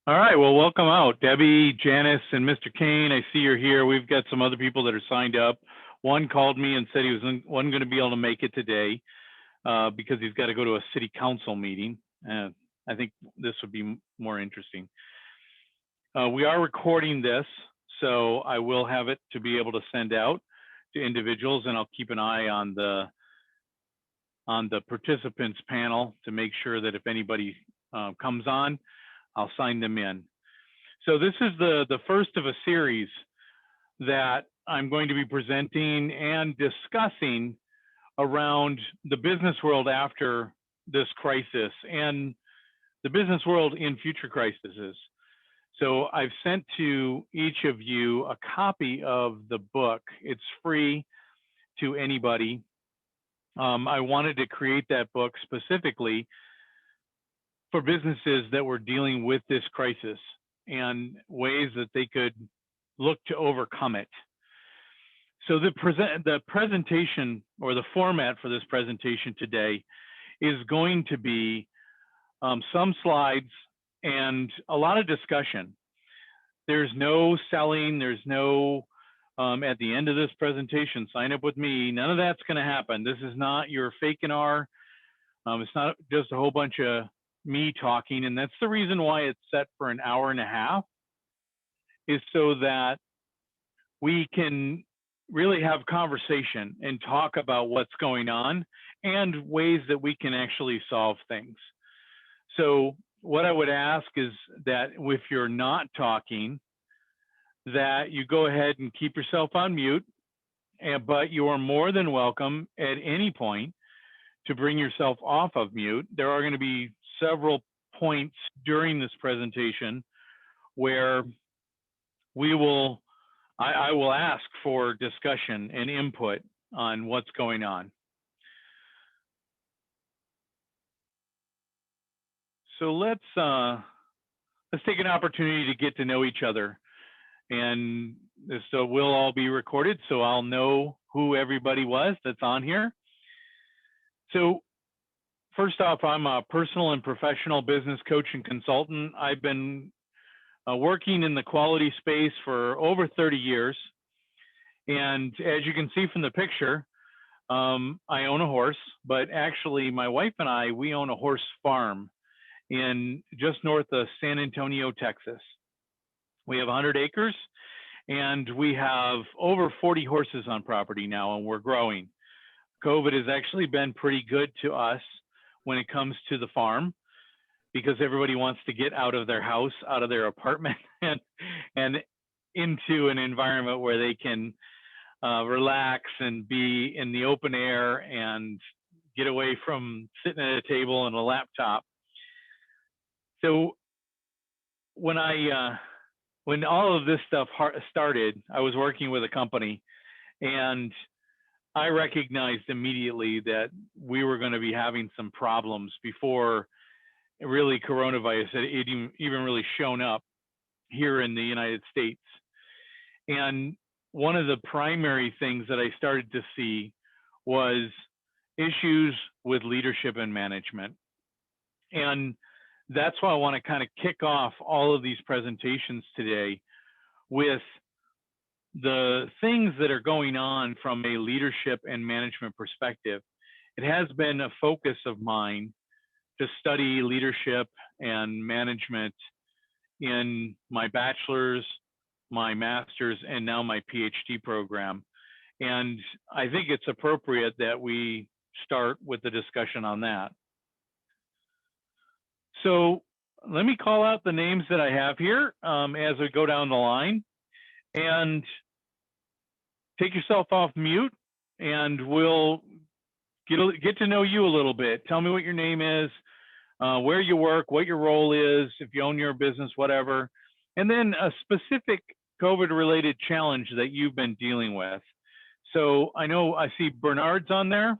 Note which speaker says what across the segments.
Speaker 1: All right, well, welcome out. Debbie, Janice, and Mr. Kane, I see you're here. We've got some other people that are signed up. One called me and said he wasn't going to be able to make it today because he's got to go to a city council meeting. I think this would be more interesting. We are recording this, so I will have it to be able to send out to individuals, and I'll keep an eye on the participants panel to make sure that if anybody comes on, I'll sign them in. So this is the first of a series that I'm going to be presenting and discussing around the business world after this crisis and the business world in future crises. So I've sent to each of you a copy of the book. It's free to anybody. I wanted to create that book specifically for businesses that were dealing with this crisis and ways that they could look to overcome it. So the presentation or the format for this presentation today is going to be some slides and a lot of discussion. There's no selling, there's no at the end of this presentation, sign up with me. None of that's going to happen. This is not your fake and R. It's not just a whole bunch of me talking, and that's the reason why it's set for an hour and a half, is so that we can really have conversation and talk about what's going on and ways that we can actually solve things. So what I would ask is that if you're not talking, that you go ahead and keep yourself on mute, but you are more than welcome at any point to bring yourself off of mute. There are going to be several points during this presentation where I will ask for discussion and input on what's going on. So let's take an opportunity to get to know each other, and so we'll all be recorded, so I'll know who everybody was that's on here. So first off, I'm a personal and professional business coach and consultant. I've been working in the quality space for over 30 years. And as you can see from the picture, I own a horse, but actually my wife and I, we own a horse farm in just north of San Antonio, Texas. We have 100 acres and we have over 40 horses on property now, and we're growing. COVID has actually been pretty good to us when it comes to the farm, because everybody wants to get out of their house, out of their apartment, and into an environment where they can relax and be in the open air and get away from sitting at a table and a laptop. So when all of this stuff started, I was working with a company, and I recognized immediately that we were going to be having some problems before really coronavirus had even really shown up here in the United States. And one of the primary things that I started to see was issues with leadership and management. And that's why I want to kind of kick off all of these presentations today with the things that are going on from a leadership and management perspective. It has been a focus of mine to study leadership and management in my bachelor's, my master's, and now my PhD program. And I think it's appropriate that we start with the discussion on that. So let me call out the names that I have here as we go down the line, and take yourself off mute, and we'll get to know you a little bit. Tell me what your name is, where you work, what your role is, if you own your business, whatever, and then a specific COVID-related challenge that you've been dealing with. So I know I see Bernard's on there.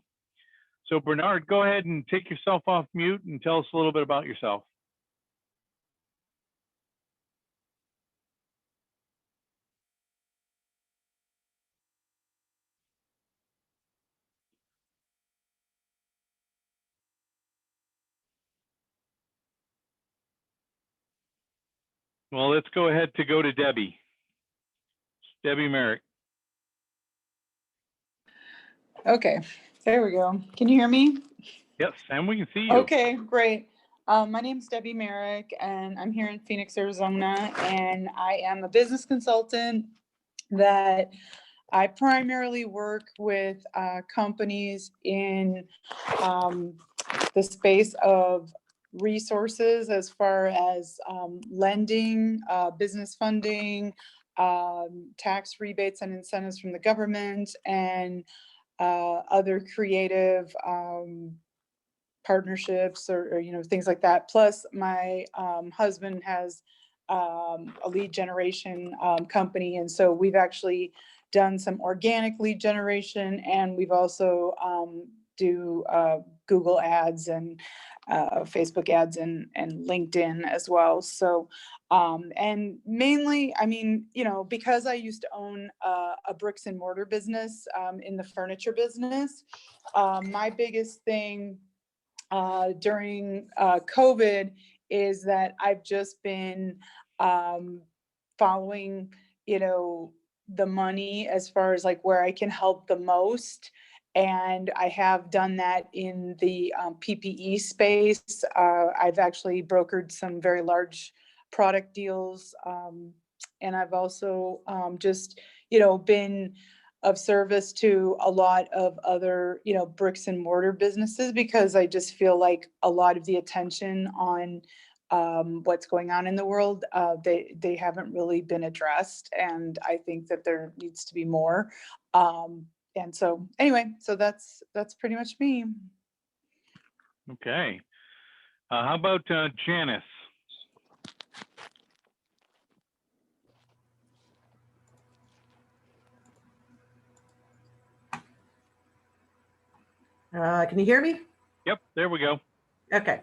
Speaker 1: So Bernard, go ahead and take yourself off mute and tell us a little bit about yourself. Well, let's go ahead to go to Debbie. Debbie Merrick.
Speaker 2: Okay, there we go. Can you hear me?
Speaker 1: Yes, and we can see you.
Speaker 2: Okay, great. My name's Debbie Merrick, and I'm here in Phoenix, Arizona, and I am a business consultant that I primarily work with companies in the space of resources as far as lending, business funding, tax rebates and incentives from the government, and other creative partnerships or things like that. Plus, my husband has a lead generation company, and so we've actually done some organic lead generation, and we've also do Google ads and Facebook ads and LinkedIn as well. So and mainly, I mean, because I used to own a bricks and mortar business in the furniture business, my biggest thing during COVID is that I've just been following, the money as far as like where I can help the most. And I have done that in the PPE space. I've actually brokered some very large product deals. And I've also just, been of service to a lot of other, bricks and mortar businesses, because I just feel like a lot of the attention on what's going on in the world, they haven't really been addressed. And I think that there needs to be more. And so anyway, so that's pretty much me.
Speaker 1: Okay. How about Janice?
Speaker 3: Can you hear me?
Speaker 1: Yep, there we go.
Speaker 3: Okay.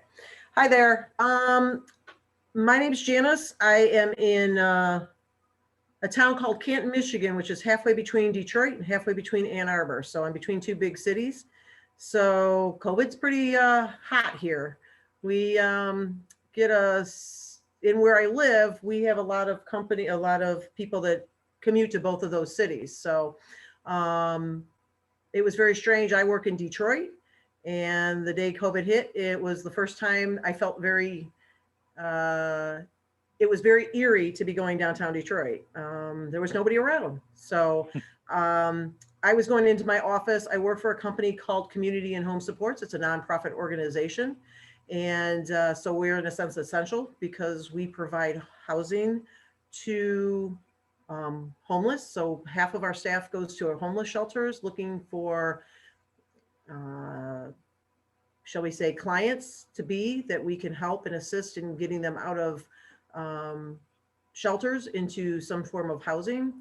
Speaker 3: Hi there. My name's Janice. I am in a town called Canton, Michigan, which is halfway between Detroit and halfway between Ann Arbor. So I'm between two big cities. So COVID's pretty hot here. We get us in where I live. We have a lot of people that commute to both of those cities. So it was very strange. I work in Detroit, and the day COVID hit, it was the first time I felt it was very eerie to be going downtown Detroit. There was nobody around. So I was going into my office. I work for a company called Community and Home Supports. It's a nonprofit organization. And so we're in a sense essential because we provide housing to homeless. So half of our staff goes to our homeless shelters looking for, shall we say, clients to be that we can help and assist in getting them out of shelters into some form of housing.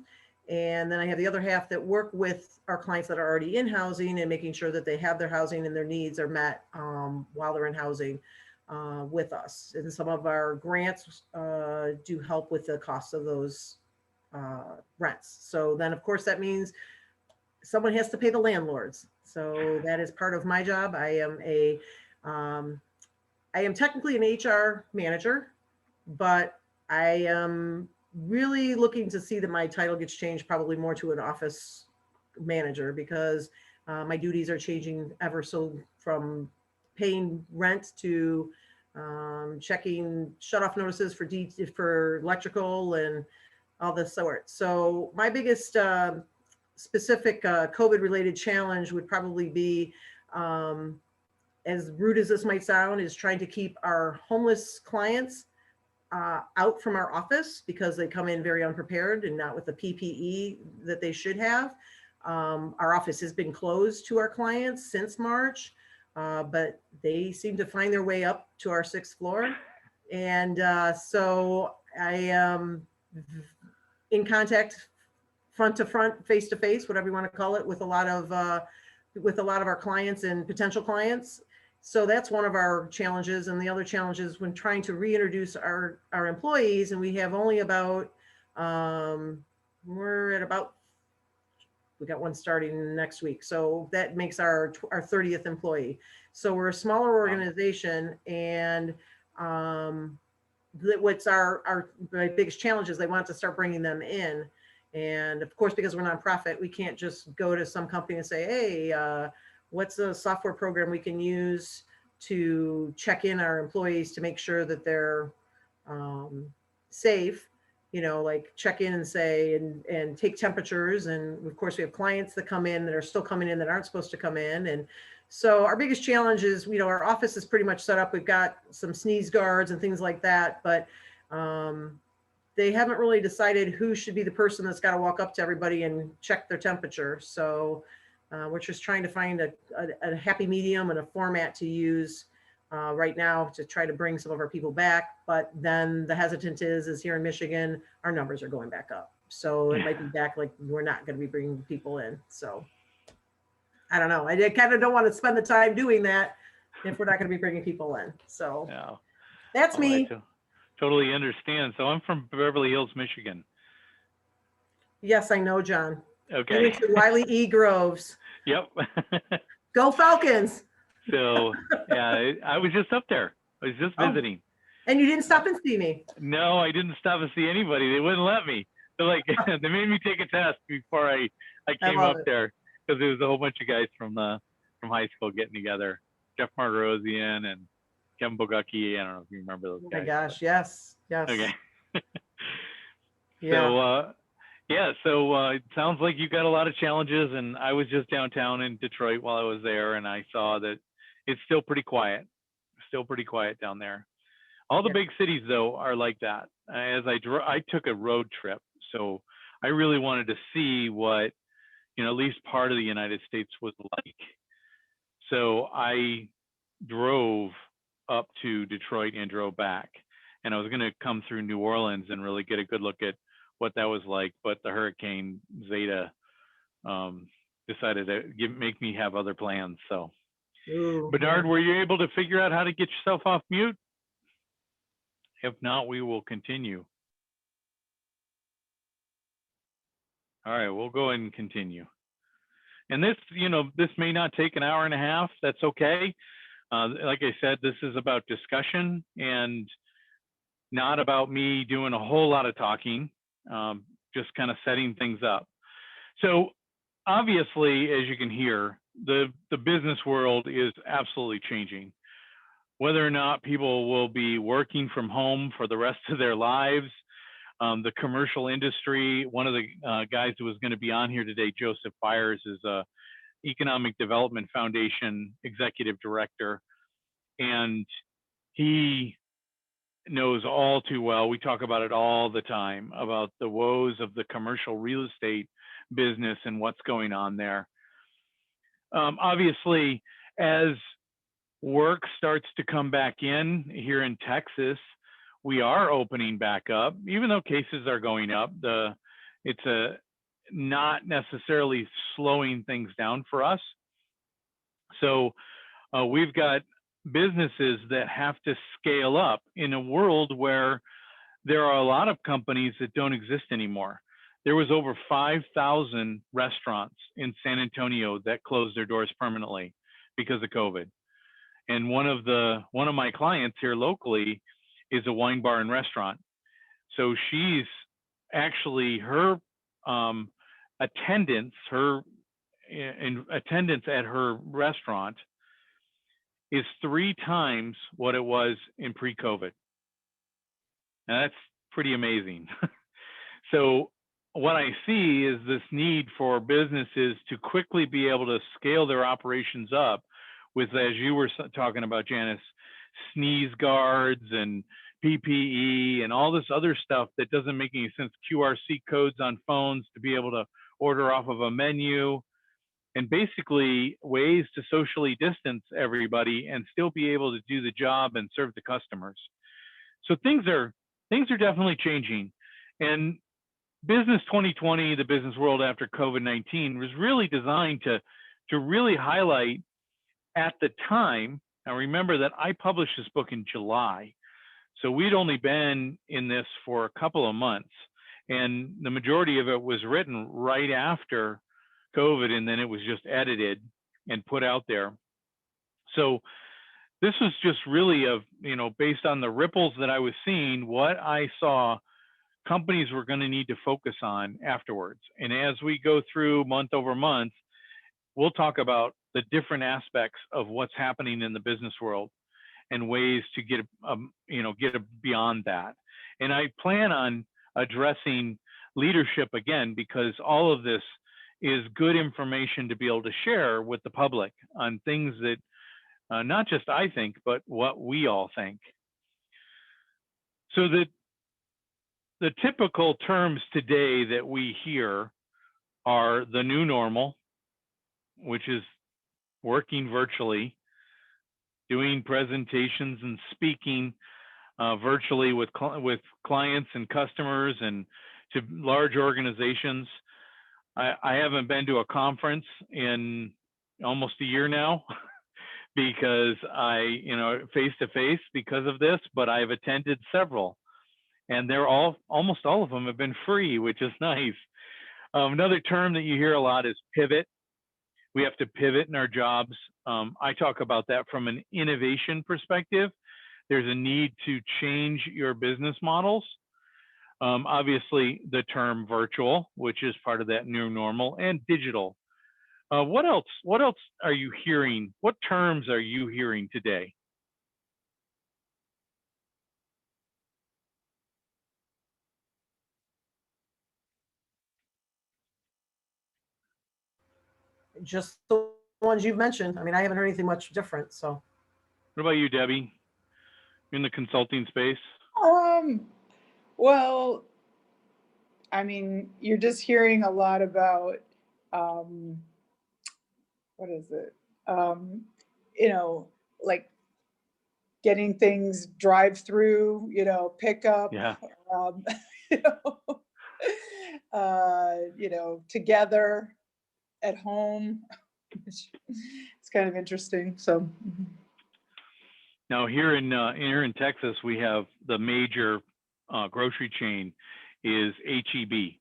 Speaker 3: And then I have the other half that work with our clients that are already in housing and making sure that they have their housing and their needs are met while they're in housing with us. And some of our grants do help with the cost of those rents. So then of course that means someone has to pay the landlords. So that is part of my job. I am technically an HR manager, but I am really looking to see that my title gets changed probably more to an office manager, because my duties are changing ever so from paying rent to checking shut-off notices for electrical and all this sort. So my biggest specific COVID-related challenge would probably be, as rude as this might sound, is trying to keep our homeless clients out from our office because they come in very unprepared and not with the PPE that they should have. Our office has been closed to our clients since March, but they seem to find their way up to our 6th floor. And so I am in contact front to front, face to face, whatever you want to call it, with a lot of our clients and potential clients. So that's one of our challenges. And the other challenge is when trying to reintroduce our employees, and we have only about, we got one starting next week. So that makes our 30th employee. So we're a smaller organization, and what's our my biggest challenge is they want to start bringing them in. And of course, because we're nonprofit, we can't just go to some company and say, hey, what's a software program we can use to check in our employees to make sure that they're safe, like check in and say, and take temperatures. And of course we have clients that come in that are still coming in that aren't supposed to come in. And so our biggest challenge is, our office is pretty much set up. We've got some sneeze guards and things like that, but they haven't really decided who should be the person that's got to walk up to everybody and check their temperature. So we're just trying to find a happy medium and a format to use right now to try to bring some of our people back. But then the hesitant is here in Michigan, our numbers are going back up. So it might be back, like we're not going to be bringing people in. So I don't know. I kind of don't want to spend the time doing that if we're not going to be bringing people in. So
Speaker 1: Yeah.
Speaker 3: that's me.
Speaker 1: Totally understand. So I'm from Beverly Hills, Michigan.
Speaker 3: Yes, I know, John.
Speaker 1: Okay.
Speaker 3: You went to Wiley E. Groves.
Speaker 1: Yep.
Speaker 3: Go Falcons.
Speaker 1: So yeah, I was just up there. I was just visiting.
Speaker 3: And you didn't stop and see me.
Speaker 1: No, I didn't stop and see anybody. They wouldn't let me. They're like, they made me take a test before I came up there, because there was a whole bunch of guys from high school getting together. Jeff Margorosian and Kevin Bogucki. I don't know if you remember those guys.
Speaker 3: Oh my gosh, yes.
Speaker 1: Okay.
Speaker 3: Yeah.
Speaker 1: So it sounds like you got a lot of challenges, and I was just downtown in Detroit while I was there, and I saw that it's still pretty quiet down there. All the big cities though are like that. As I took a road trip, so I really wanted to see what, at least part of the United States was like. So I drove up to Detroit and drove back, and I was going to come through New Orleans and really get a good look at what that was like, but the Hurricane Zeta decided to make me have other plans. So Bernard, were you able to figure out how to get yourself off mute? If not, we will continue. All right, we'll go ahead and continue. And this, this may not take an hour and a half. That's okay. Like I said, this is about discussion and not about me doing a whole lot of talking, just kind of setting things up. So obviously, as you can hear, the business world is absolutely changing. Whether or not people will be working from home for the rest of their lives, the commercial industry, one of the guys who was going to be on here today, Joseph Byers, is a Economic Development Foundation executive director, and he knows all too well. We talk about it all the time, about the woes of the commercial real estate business and what's going on there. Obviously, as work starts to come back in here in Texas, we are opening back up, even though cases are going up. It's not necessarily slowing things down for us. So we've got businesses that have to scale up in a world where there are a lot of companies that don't exist anymore. There was over 5,000 restaurants in San Antonio that closed their doors permanently because of COVID. And one of my clients here locally is a wine bar and restaurant. So she's actually, her attendance at her restaurant is 3 times what it was in pre-COVID. Now that's pretty amazing. So what I see is this need for businesses to quickly be able to scale their operations up with, as you were talking about, Janice, sneeze guards and PPE and all this other stuff that doesn't make any sense, QRC codes on phones to be able to order off of a menu, and basically ways to socially distance everybody and still be able to do the job and serve the customers. So things are definitely changing. And Business 2020, the business world after COVID-19, was really designed to really highlight at the time. Now remember that I published this book in July, so we'd only been in this for a couple of months, and the majority of it was written right after COVID, and then it was just edited and put out there. So this was just really based on the ripples that I was seeing, what I saw companies were going to need to focus on afterwards. And as we go through month over month, we'll talk about the different aspects of what's happening in the business world and ways to get beyond that. And I plan on addressing leadership again, because all of this is good information to be able to share with the public on things that not just I think, but what we all think. So the typical terms today that we hear are the new normal, which is working virtually, doing presentations and speaking virtually with clients and customers and to large organizations. I haven't been to a conference in almost a year now because face to face because of this, but I've attended several, and almost all of them have been free, which is nice. Another term that you hear a lot is pivot. We have to pivot in our jobs. I talk about that from an innovation perspective. There's a need to change your business models. Obviously, the term virtual, which is part of that new normal, and digital. What else? What else are you hearing? What terms are you hearing today?
Speaker 3: Just the ones you've mentioned. I mean, I haven't heard anything much different. So,
Speaker 1: What about you, Debbie? In the consulting space?
Speaker 2: Well, I mean, you're just hearing a lot about, what is it? Like getting things drive through, pickup,
Speaker 1: Yeah.
Speaker 2: you together at home. It's kind of interesting. So
Speaker 1: now here in Texas, we have the major grocery chain is HEB.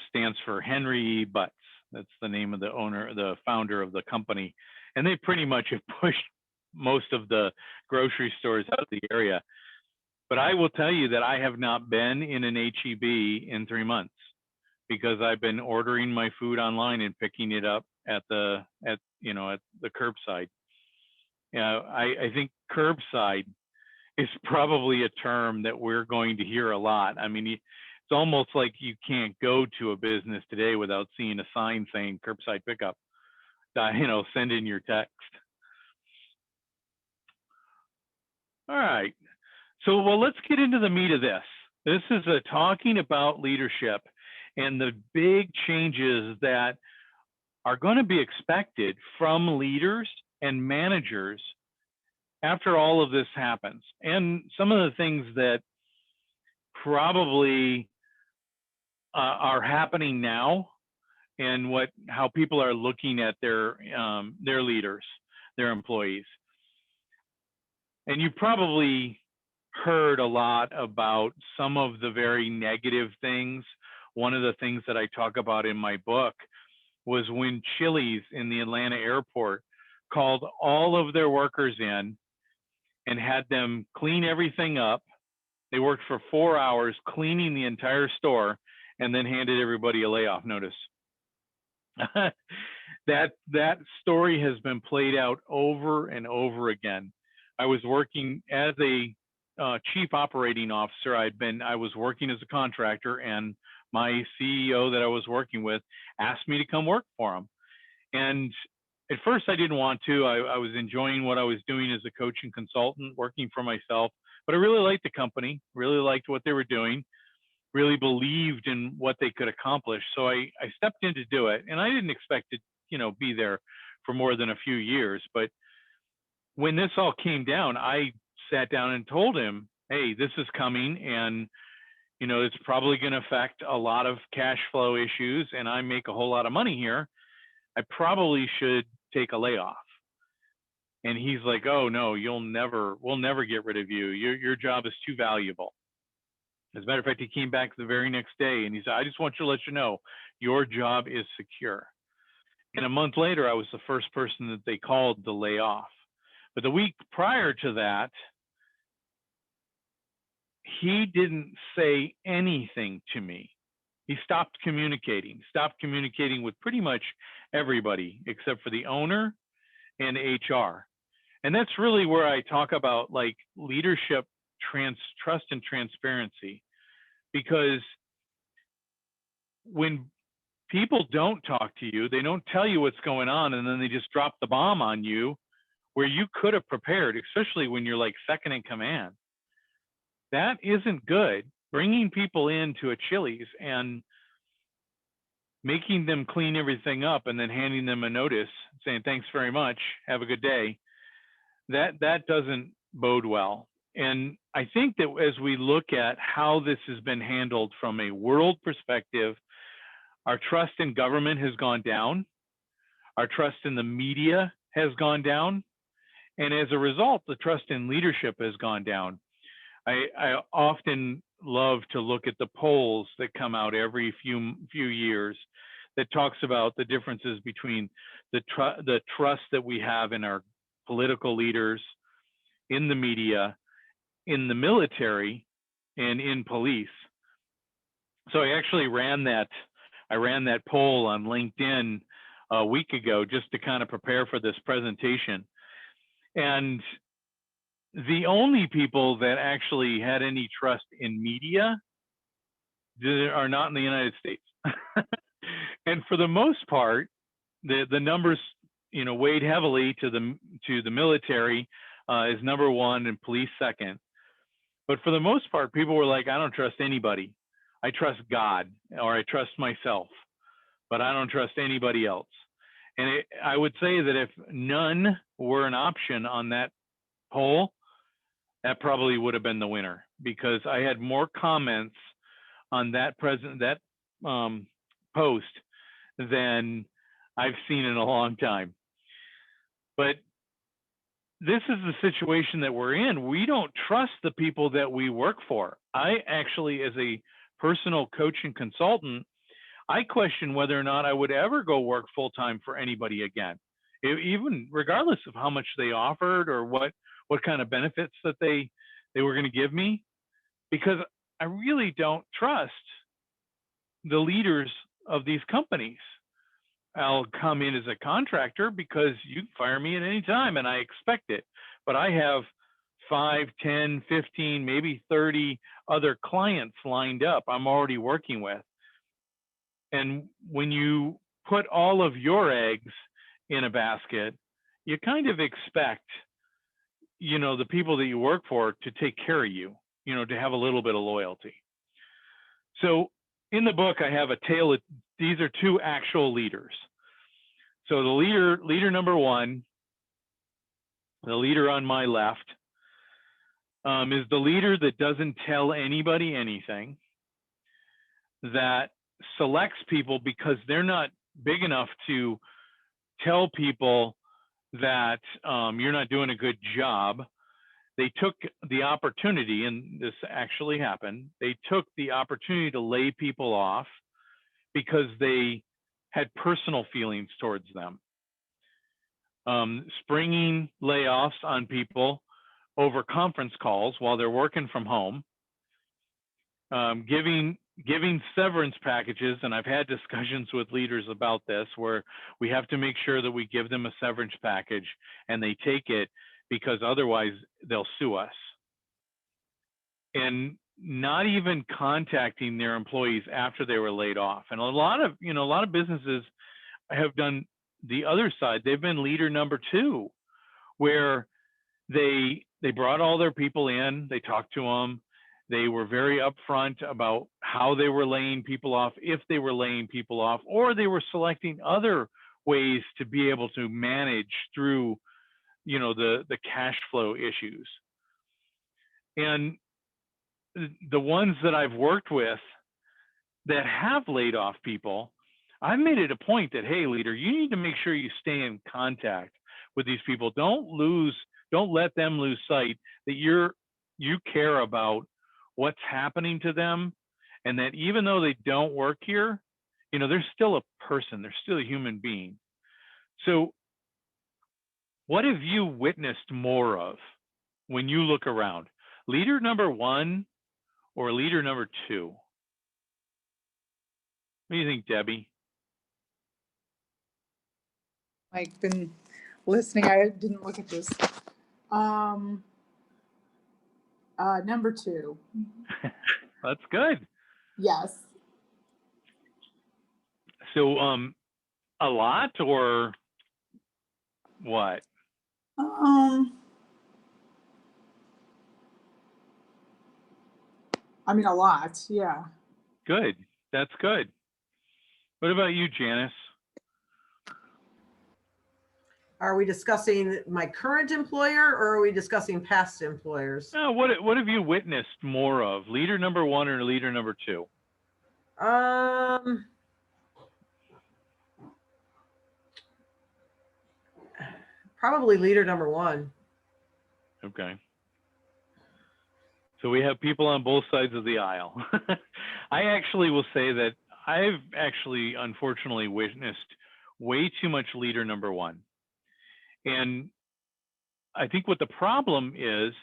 Speaker 1: Stands for Henry Butts. That's the name of the founder of the company. And they pretty much have pushed most of the grocery stores out of the area. But I will tell you that I have not been in an HEB in 3 months because I've been ordering my food online and picking it up at the curbside. I think curbside is probably a term that we're going to hear a lot. I mean, it's almost like you can't go to a business today without seeing a sign saying curbside pickup. Send in your text. All right. So, let's get into the meat of this. This is talking about leadership and the big changes that are going to be expected from leaders and managers after all of this happens. And some of the things that probably are happening now, and how people are looking at their leaders, their employees. And you probably heard a lot about some of the very negative things. One of the things that I talk about in my book was when Chili's in the Atlanta airport called all of their workers in and had them clean everything up. They worked for 4 hours cleaning the entire store and then handed everybody a layoff notice. That story has been played out over and over again. I was working as a chief operating officer. I was working as a contractor, and my CEO that I was working with asked me to come work for him. And at first I didn't want to. I was enjoying what I was doing as a coach and consultant, working for myself, but I really liked the company, really liked what they were doing, really believed in what they could accomplish. So I stepped in to do it, and I didn't expect to, be there for more than a few years. But when this all came down, I sat down and told him, hey, this is coming, and it's probably going to affect a lot of cash flow issues, and I make a whole lot of money here. I probably should take a layoff. And he's like, oh no, we'll never get rid of you. Your job is too valuable. As a matter of fact, he came back the very next day and he said, I just want to let you know, your job is secure. And a month later, I was the first person that they called to lay off. But the week prior to that, he didn't say anything to me. He stopped communicating with pretty much everybody except for the owner and HR. And that's really where I talk about like leadership, trust and transparency. Because when people don't talk to you, they don't tell you what's going on, and then they just drop the bomb on you where you could have prepared, especially when you're like second in command. That isn't good. Bringing people into a Chili's and making them clean everything up and then handing them a notice saying, thanks very much, have a good day, that doesn't bode well. And I think that as we look at how this has been handled from a world perspective, our trust in government has gone down. Our trust in the media has gone down. And as a result, the trust in leadership has gone down. I often love to look at the polls that come out every few years that talks about the differences between the trust that we have in our political leaders, in the media, in the military, and in police. So I actually ran that poll on LinkedIn a week ago just to kind of prepare for this presentation. And the only people that actually had any trust in media are not in the United States. And for the most part, the numbers, weighed heavily to the military is number one and police second. But for the most part, people were like, I don't trust anybody. I trust God, or I trust myself, but I don't trust anybody else. And I would say that if none were an option on that poll, that probably would have been the winner, because I had more comments on that post than I've seen in a long time. But this is the situation that we're in. We don't trust the people that we work for. I actually, as a personal coach and consultant, I question whether or not I would ever go work full-time for anybody again, even regardless of how much they offered or what kind of benefits that they were going to give me, because I really don't trust the leaders of these companies. I'll come in as a contractor because you can fire me at any time and I expect it. But I have 5, 10, 15, maybe 30 other clients lined up I'm already working with. And when you put all of your eggs in a basket, you kind of expect, the people that you work for to take care of you, to have a little bit of loyalty. So in the book, I have a tale of, these are two actual leaders. So the leader number one, the leader on my left, is the leader that doesn't tell anybody anything, that selects people because they're not big enough to tell people that you're not doing a good job. They took the opportunity, and this actually happened, they took the opportunity to lay people off because they had personal feelings towards them. Springing layoffs on people over conference calls while they're working from home, giving severance packages, and I've had discussions with leaders about this, where we have to make sure that we give them a severance package and they take it, because otherwise they'll sue us. And not even contacting their employees after they were laid off. And a lot of businesses have done the other side. They've been leader number two, where they brought all their people in, they talked to them, they were very upfront about how they were laying people off, if they were laying people off, or they were selecting other ways to be able to manage through, the cash flow issues. And the ones that I've worked with that have laid off people, I've made it a point that, hey, leader, you need to make sure you stay in contact with these people. Don't let them lose sight that you care about what's happening to them, and that even though they don't work here, they're still a person, they're still a human being. So What have you witnessed more of when you look around? Leader number one or leader number two? What do you think, Debbie?
Speaker 2: I've been listening. I didn't look at this. Number two.
Speaker 1: That's good.
Speaker 2: Yes.
Speaker 1: So, a lot or what?
Speaker 2: I mean, a lot. Yeah.
Speaker 1: Good. That's good. What about you, Janice?
Speaker 3: Are we discussing my current employer or are we discussing past employers?
Speaker 1: What have you witnessed more of? Leader number one or leader number two?
Speaker 3: Probably leader number one.
Speaker 1: Okay. So we have people on both sides of the aisle. I actually will say that I've actually unfortunately witnessed way too much leader number one. And I think what the problem is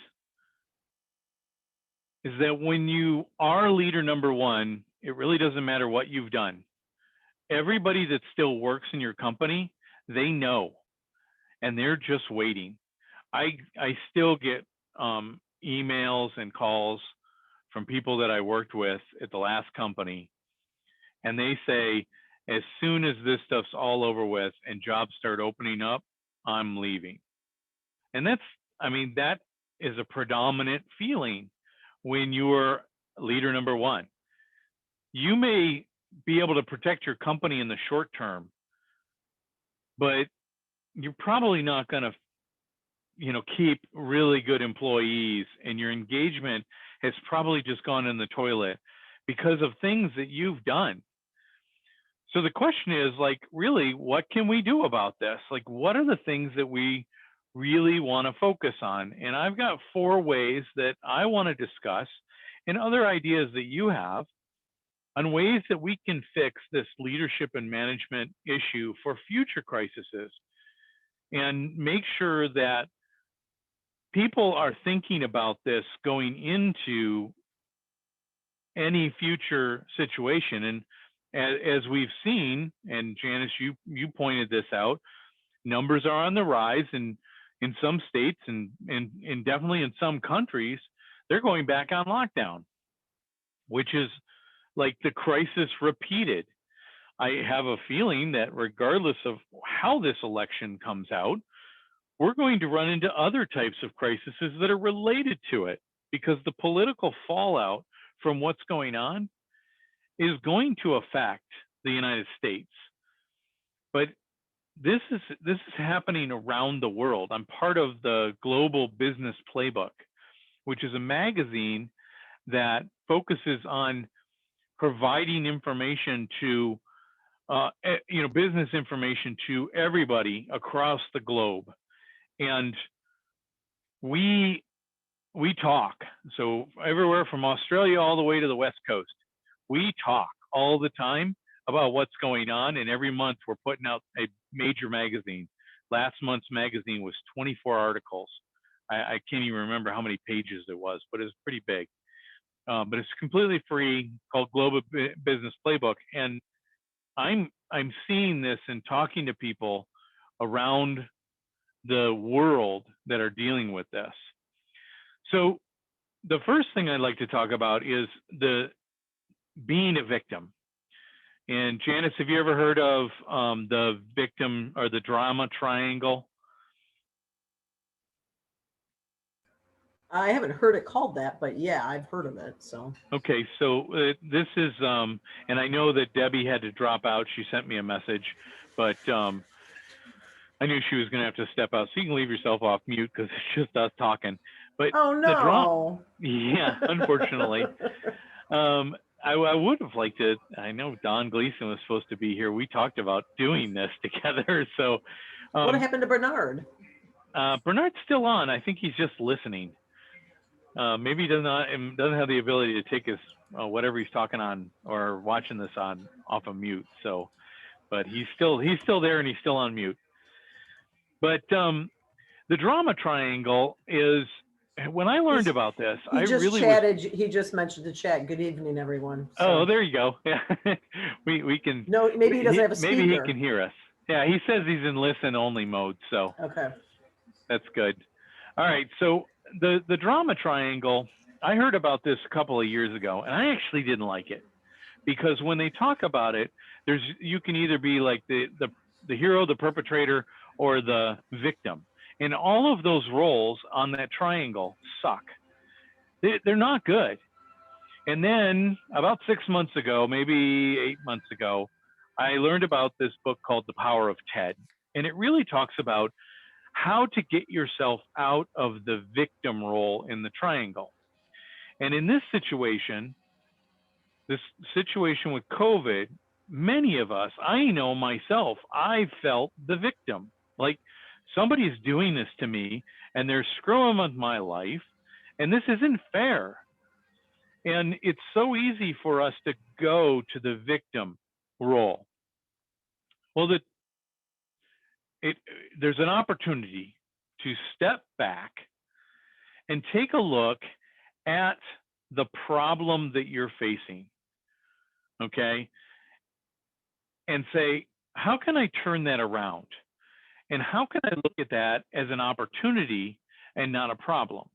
Speaker 1: that when you are leader number one, it really doesn't matter what you've done. Everybody that still works in your company, they know, and they're just waiting. I still get emails and calls from people that I worked with at the last company, and they say, as soon as this stuff's all over with and jobs start opening up, I'm leaving. And that is a predominant feeling when you're leader number one. You may be able to protect your company in the short term, but you're probably not going to keep really good employees, and your engagement has probably just gone in the toilet because of things that you've done. So the question is, like, really, what can we do about this? Like, what are the things that we really want to focus on? And I've got 4 ways that I want to discuss, and other ideas that you have on ways that we can fix this leadership and management issue for future crises, and make sure that people are thinking about this going into any future situation. And as we've seen, and Janice, you pointed this out, numbers are on the rise, and in some states and definitely in some countries, they're going back on lockdown, which is like the crisis repeated. I have a feeling that regardless of how this election comes out, we're going to run into other types of crises that are related to it, because the political fallout from what's going on is going to affect the United States. But this is happening around the world. I'm part of the Global Business Playbook, which is a magazine that focuses on providing information to business information to everybody across the globe. And we talk. So everywhere from Australia all the way to the West Coast, we talk all the time about what's going on. And every month we're putting out a major magazine. Last month's magazine was 24 articles. I can't even remember how many pages it was, but it was pretty big. But it's completely free, called Global Business Playbook. And I'm seeing this and talking to people around the world that are dealing with this. So the first thing I'd like to talk about is the being a victim. And Janice, have you ever heard of the victim or the drama triangle?
Speaker 3: I haven't heard it called that, but yeah, I've heard of it. So
Speaker 1: okay, so this is and I know that Debbie had to drop out. She sent me a message, but I knew she was going to have to step out. So you can leave yourself off mute because it's just us talking. But
Speaker 3: oh no,
Speaker 1: the drama, yeah, unfortunately. I would have liked to. I know Don Gleason was supposed to be here. We talked about doing this together. So
Speaker 3: what happened to Bernard?
Speaker 1: Bernard's still on. I think he's just listening. Maybe he doesn't have the ability to take his whatever he's talking on or watching this on off of mute. So, but he's still there and he's still on mute. But The drama triangle is, when I learned about this,
Speaker 3: He
Speaker 1: I
Speaker 3: just
Speaker 1: really
Speaker 3: chatted. He just mentioned the chat. Good evening, everyone.
Speaker 1: Oh, there you go. Yeah, we can.
Speaker 3: No, maybe he doesn't have a speaker.
Speaker 1: Maybe he can hear us. Yeah, he says he's in listen only mode, so
Speaker 3: Okay.
Speaker 1: that's good. All right, so the drama triangle, I heard about this a couple of years ago, and I actually didn't like it because when they talk about it, you can either be like the hero, the perpetrator, or the victim, and all of those roles on that triangle suck. They're not good. And then about 6 months ago, maybe 8 months ago, I learned about this book called The Power of TED. And it really talks about how to get yourself out of the victim role in the triangle. And in this situation with COVID, many of us, I know myself, I felt the victim. Like somebody's doing this to me and they're screwing with my life. And this isn't fair. And it's so easy for us to go to the victim role. Well, there's an opportunity to step back and take a look at the problem that you're facing, okay? And say, how can I turn that around? And how can I look at that as an opportunity and not a problem?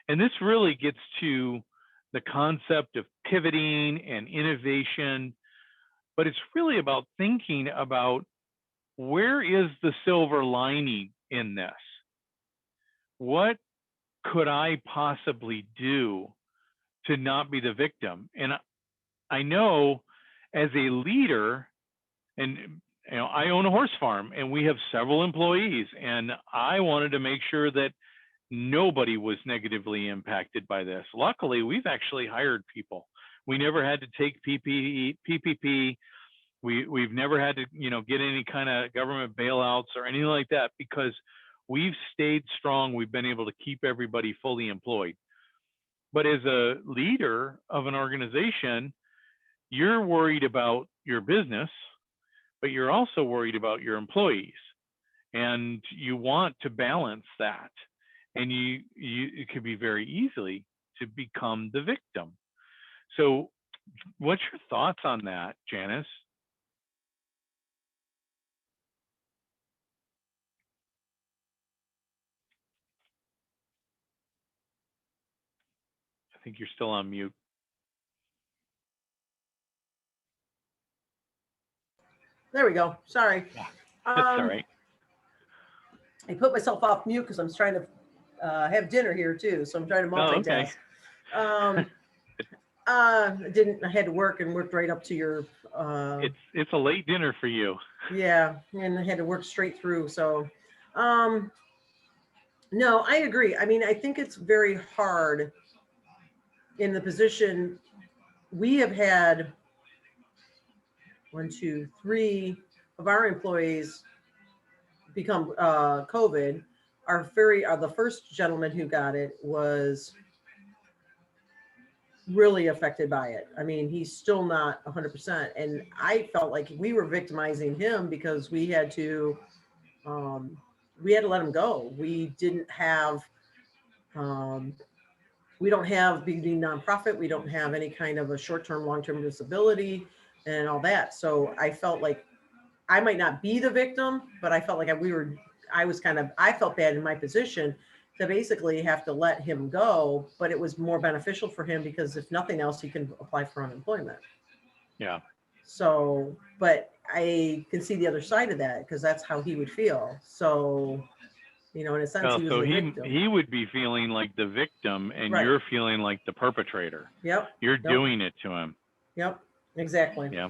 Speaker 1: And this really gets to the concept of pivoting and innovation, but it's really about thinking about where is the silver lining in this? What could I possibly do to not be the victim? And I know as a leader, and I own a horse farm and we have several employees, and I wanted to make sure that nobody was negatively impacted by this. Luckily, we've actually hired people. We never had to take PPP. We've never had to, get any kind of government bailouts or anything like that because we've stayed strong. We've been able to keep everybody fully employed. But as a leader of an organization, you're worried about your business, but you're also worried about your employees, and you want to balance that. And it could be very easily to become the victim. So what's your thoughts on that, Janice? I think you're still on mute.
Speaker 3: There we go. Sorry.
Speaker 1: Yeah, that's all right.
Speaker 3: I put myself off mute because I'm trying to have dinner here too, so I'm trying to multitask.
Speaker 1: Okay.
Speaker 3: I had to work and worked right up to your.
Speaker 1: It's a late dinner for you.
Speaker 3: Yeah, and I had to work straight through. So, no, I agree. I mean, I think it's very hard in the position we have had. 1, 2, 3 of our employees become COVID. The first gentleman who got it was really affected by it. I mean, he's still not 100%. And I felt like we were victimizing him because we had to let him go. We didn't have, we don't have being nonprofit. We don't have any kind of a short-term, long-term disability and all that. So I felt like I might not be the victim, but I felt like I felt bad in my position to basically have to let him go, but it was more beneficial for him because if nothing else, he can apply for unemployment.
Speaker 1: Yeah.
Speaker 3: So, but I can see the other side of that because that's how he would feel. So, in a sense, he was the victim.
Speaker 1: He would be feeling like the victim, and
Speaker 3: Right.
Speaker 1: You're feeling like the perpetrator.
Speaker 3: Yep.
Speaker 1: You're doing it to him.
Speaker 3: Yep. Exactly.
Speaker 1: Yeah.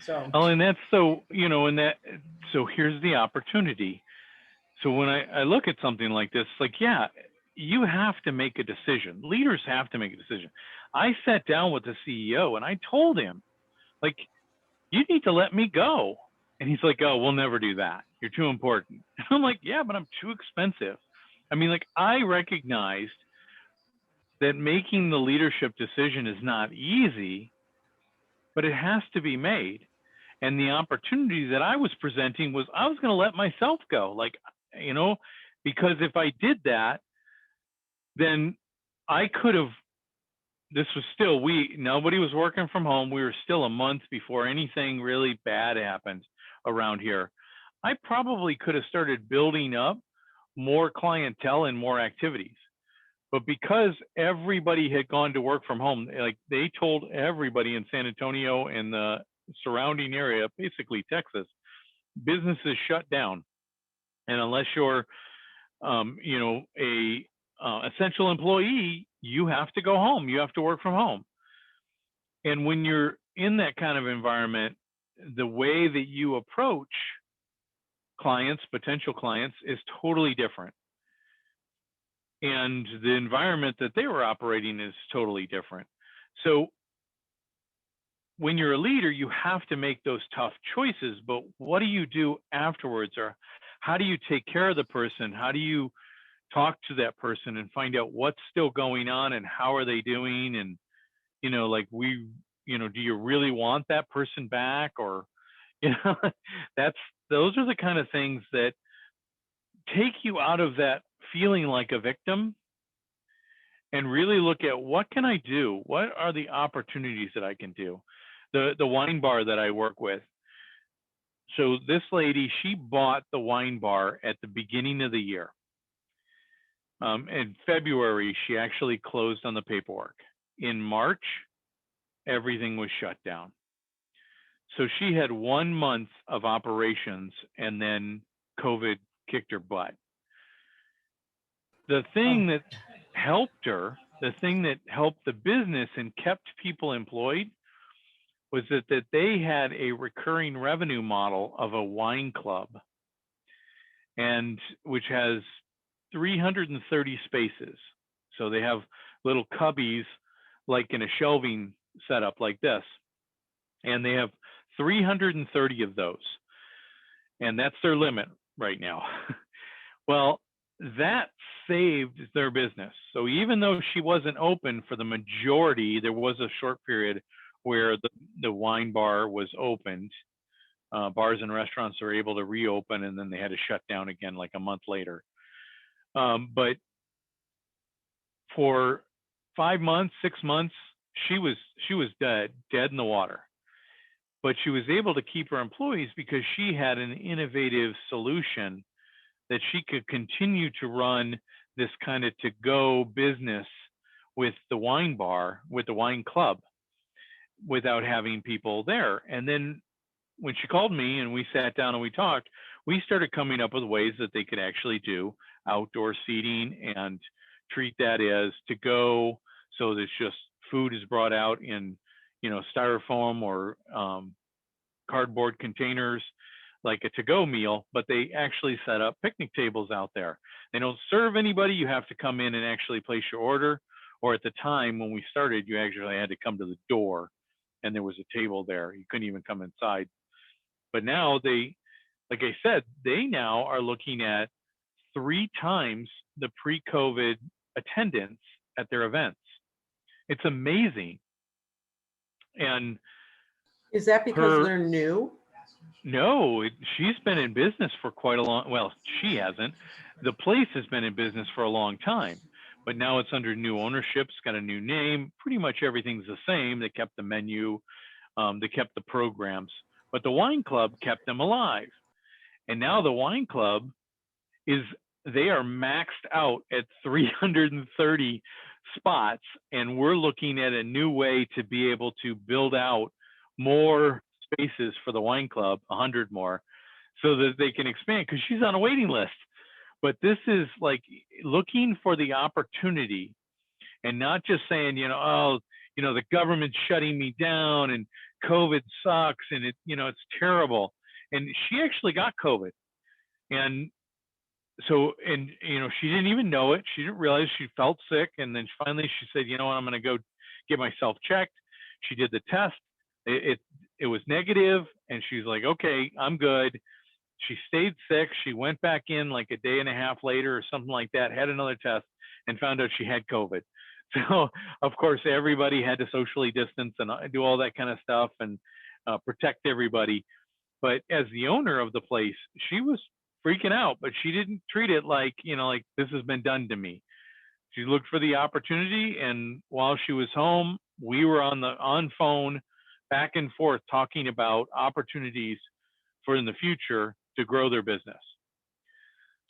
Speaker 3: So.
Speaker 1: Well, and that's so here's the opportunity. So when I look at something like this, you have to make a decision. Leaders have to make a decision. I sat down with the CEO and I told him, you need to let me go. And he's like, oh, we'll never do that. You're too important. And I'm like, yeah, but I'm too expensive. I mean, I recognized that making the leadership decision is not easy, but it has to be made. And the opportunity that I was presenting was I was going to let myself go. Because if I did that, then I could have, this was still, nobody was working from home. We were still a month before anything really bad happened around here. I probably could have started building up more clientele and more activities. But because everybody had gone to work from home, like they told everybody in San Antonio and the surrounding area, basically Texas, businesses shut down. And unless you're, a essential employee, you have to go home. You have to work from home. And when you're in that kind of environment, the way that you approach clients, potential clients, is totally different. And the environment that they were operating is totally different. So when you're a leader, you have to make those tough choices, but what do you do afterwards? Or how do you take care of the person? How do you talk to that person and find out what's still going on and how are they doing? And, do you really want that person back? Or, those are the kind of things that take you out of that feeling like a victim and really look at what can I do? What are the opportunities that I can do? The wine bar that I work with. So this lady, she bought the wine bar at the beginning of the year. In February, she actually closed on the paperwork. In March, everything was shut down. So she had 1 month of operations and then COVID kicked her butt. The thing that helped her, the thing that helped the business and kept people employed was that they had a recurring revenue model of a wine club, and which has 330 spaces. So they have little cubbies like in a shelving setup like this. And they have 330 of those. And that's their limit right now. Well, that saved their business. So even though she wasn't open for the majority, there was a short period where the wine bar was opened. Bars and restaurants are able to reopen, and then they had to shut down again like a month later. But for 5 months, 6 months, she was dead in the water. But she was able to keep her employees because she had an innovative solution that she could continue to run this kind of to-go business with the wine bar, with the wine club, without having people there. And then when she called me and we sat down and we talked, we started coming up with ways that they could actually do outdoor seating and treat that as to go. So there's just food is brought out in, styrofoam or cardboard containers, like a to-go meal, but they actually set up picnic tables out there. They don't serve anybody. You have to come in and actually place your order. Or at the time when we started, you actually had to come to the door and there was a table there. You couldn't even come inside. But now they, like I said, they now are looking at 3 times the pre-COVID attendance at their events. It's amazing. And
Speaker 3: is that because they're new?
Speaker 1: No, she's been in business for quite a long, well, she hasn't. The place has been in business for a long time, but now it's under new ownership. It's got a new name. Pretty much everything's the same. They kept the menu, they kept the programs, but the wine club kept them alive. And now the wine club they are maxed out at 330 spots, and we're looking at a new way to be able to build out more spaces for the wine club, 100 more, so that they can expand, because she's on a waiting list. But this is like looking for the opportunity and not just saying, the government's shutting me down and COVID sucks and it's terrible. And she actually got COVID. And so, she didn't even know it. She didn't realize she felt sick. And then finally she said, I'm going to go get myself checked. She did the test. It was negative, and she's like, okay, I'm good. She stayed sick. She went back in like a day and a half later or something like that, had another test, and found out she had COVID. So, of course, everybody had to socially distance and do all that kind of stuff and protect everybody. But as the owner of the place, she was freaking out, but she didn't treat it like, like this has been done to me. She looked for the opportunity, and while she was home, we were on phone back and forth talking about opportunities for in the future to grow their business.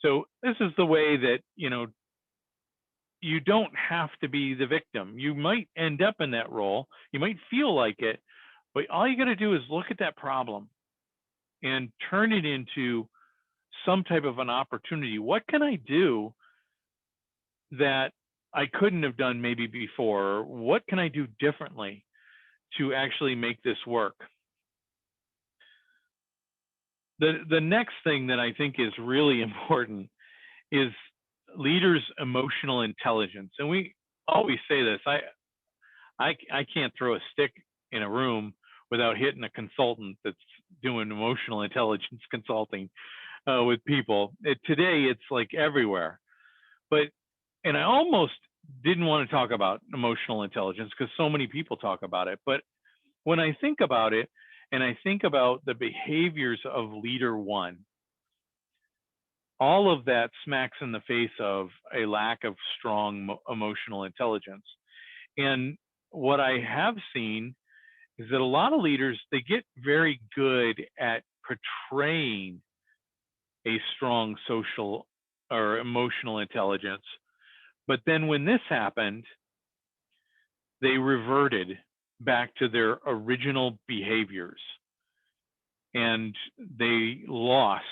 Speaker 1: So this is the way that, you don't have to be the victim. You might end up in that role. You might feel like it, but all you got to do is look at that problem and turn it into some type of an opportunity. What can I do that I couldn't have done maybe before? What can I do differently to actually make this work? The next thing that I think is really important is leaders' emotional intelligence. And we always say this, I can't throw a stick in a room without hitting a consultant that's doing emotional intelligence consulting with people. Today, it's like everywhere. And I almost didn't want to talk about emotional intelligence because so many people talk about it. But when I think about it, and I think about the behaviors of leader one, all of that smacks in the face of a lack of strong emotional intelligence. And what I have seen is that a lot of leaders, they get very good at portraying a strong social or emotional intelligence. But then when this happened, they reverted back to their original behaviors and they lost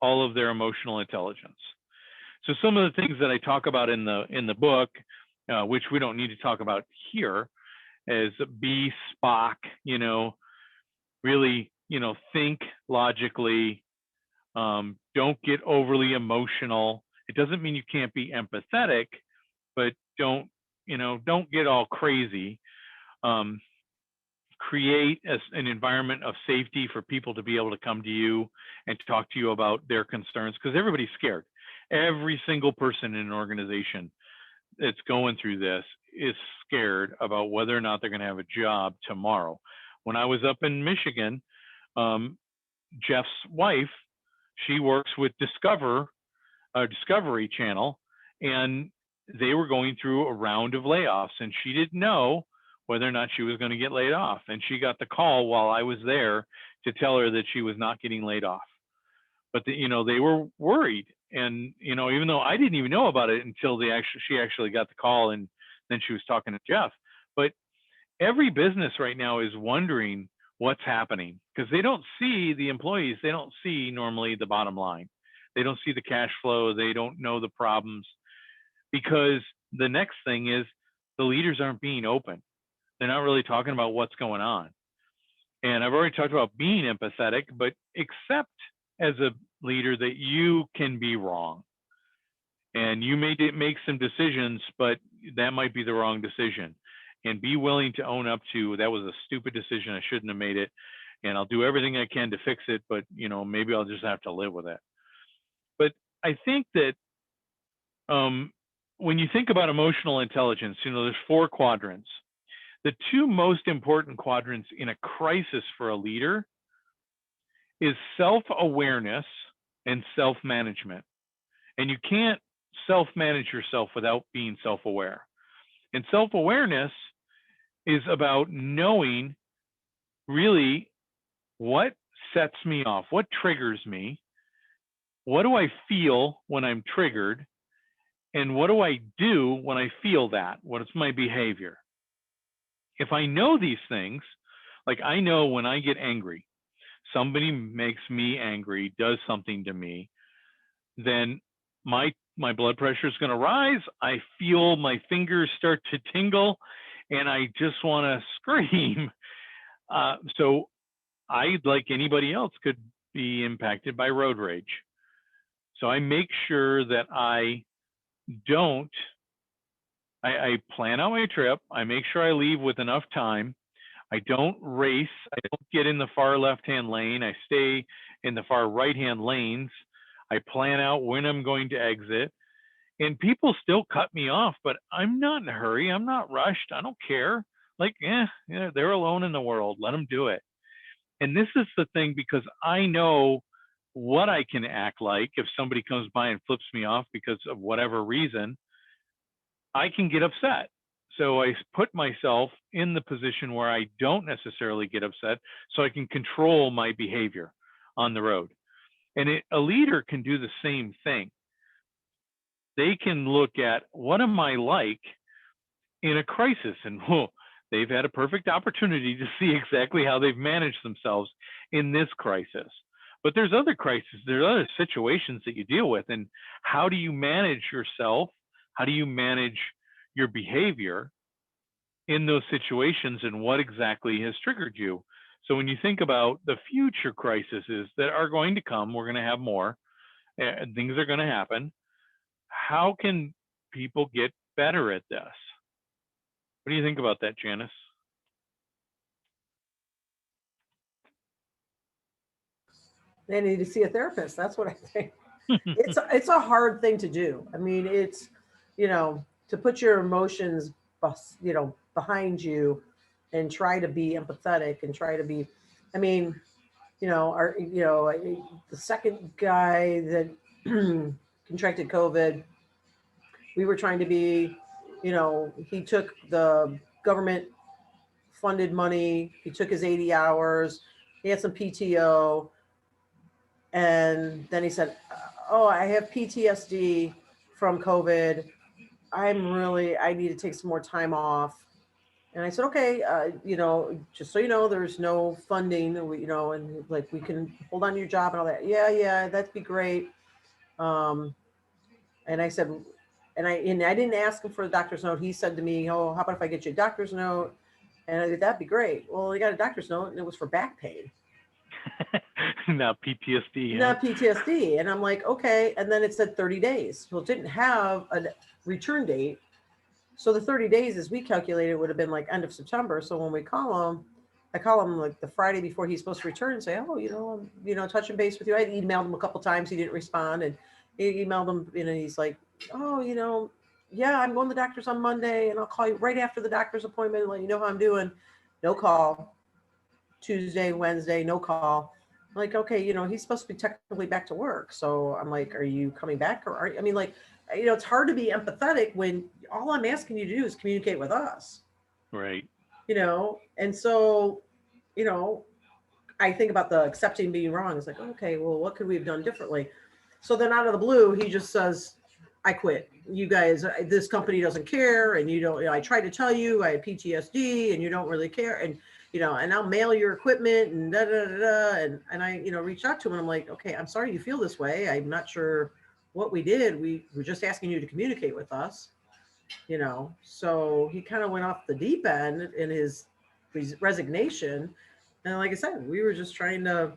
Speaker 1: all of their emotional intelligence. So some of the things that I talk about in the book, which we don't need to talk about here, is be Spock, really, think logically, don't get overly emotional. It doesn't mean you can't be empathetic, but don't get all crazy. Create an environment of safety for people to be able to come to you and talk to you about their concerns, because everybody's scared. Every single person in an organization that's going through this is scared about whether or not they're going to have a job tomorrow. When I was up in Michigan, Jeff's wife, she works with Discovery Channel, and they were going through a round of layoffs, and she didn't know whether or not she was going to get laid off. And she got the call while I was there to tell her that she was not getting laid off. But they were worried, and even though I didn't even know about it until she actually got the call, and then she was talking to Jeff. But every business right now is wondering what's happening, because they don't see the employees. They don't see normally the bottom line. They don't see the cash flow. They don't know the problems, because the next thing is the leaders aren't being open. They're not really talking about what's going on. And I've already talked about being empathetic, but accept as a leader that you can be wrong. And you may make some decisions, but that might be the wrong decision. And be willing to own up to, that was a stupid decision. I shouldn't have made it. And I'll do everything I can to fix it, but maybe I'll just have to live with it. But I think that when you think about emotional intelligence, there's 4 quadrants. The 2 most important quadrants in a crisis for a leader is self-awareness and self-management. And you can't self-manage yourself without being self-aware. And self-awareness is about knowing really what sets me off, what triggers me, what do I feel when I'm triggered, and what do I do when I feel that? What is my behavior? If I know these things, like I know when I get angry, somebody makes me angry, does something to me, then my blood pressure is going to rise. I feel my fingers start to tingle, and I just want to scream. So I, like anybody else, could be impacted by road rage. So I make sure that I plan out my trip. I make sure I leave with enough time. I don't race. I don't get in the far left-hand lane. I stay in the far right-hand lanes. I plan out when I'm going to exit. And people still cut me off, but I'm not in a hurry. I'm not rushed. I don't care. Like, they're alone in the world. Let them do it. And this is the thing, because I know what I can act like if somebody comes by and flips me off because of whatever reason. I can get upset. So I put myself in the position where I don't necessarily get upset so I can control my behavior on the road. And a leader can do the same thing. They can look at what am I like in a crisis, and they've had a perfect opportunity to see exactly how they've managed themselves in this crisis. But there's other crises, there's other situations that you deal with, and how do you manage yourself? How do you manage your behavior in those situations, and what exactly has triggered you? So when you think about the future crises that are going to come, we're going to have more, and things are going to happen. How can people get better at this? What do you think about that, Janice?
Speaker 3: They need to see a therapist. That's what I think. It's a hard thing to do. I mean, it's, to put your emotions, behind you and try to be empathetic and try to be, I mean, the second guy that contracted COVID, we were trying to be, he took the government funded money. He took his 80 hours. He had some PTO. And then he said, oh, I have PTSD from COVID. I need to take some more time off. And I said, okay, just so you know, there's no funding, and like we can hold on to your job and all that. Yeah, that'd be great. And I said, and I didn't ask him for a doctor's note. He said to me, oh, how about if I get you a doctor's note? And I said, that'd be great. Well, he got a doctor's note and it was for back pain.
Speaker 1: Not PTSD.
Speaker 3: Not PTSD. And I'm like, okay. And then it said 30 days. Well, it didn't have a return date. So the 30 days, as we calculated, would have been like end of September. So when we call him, I call him like the Friday before he's supposed to return and say, oh, I'm, touching base with you. I emailed him a couple times. He didn't respond. And he emailed him, and he's like, oh, yeah, I'm going to the doctor's on Monday and I'll call you right after the doctor's appointment and let you know how I'm doing. No call. Tuesday, Wednesday, no call. I'm like, okay, he's supposed to be technically back to work. So I'm like, are you coming back? Or it's hard to be empathetic when all I'm asking you to do is communicate with us.
Speaker 1: Right.
Speaker 3: And so, I think about the accepting being wrong. It's like, okay, well, what could we have done differently? So then out of the blue, he just says, I quit. You guys, this company doesn't care. And I tried to tell you I had PTSD and you don't really care. And, and I'll mail your equipment and da, da, da, da. And I, reached out to him and I'm like, okay, I'm sorry you feel this way. I'm not sure what we did. We were just asking you to communicate with us, so he kind of went off the deep end in his resignation. And like I said, we were just trying to,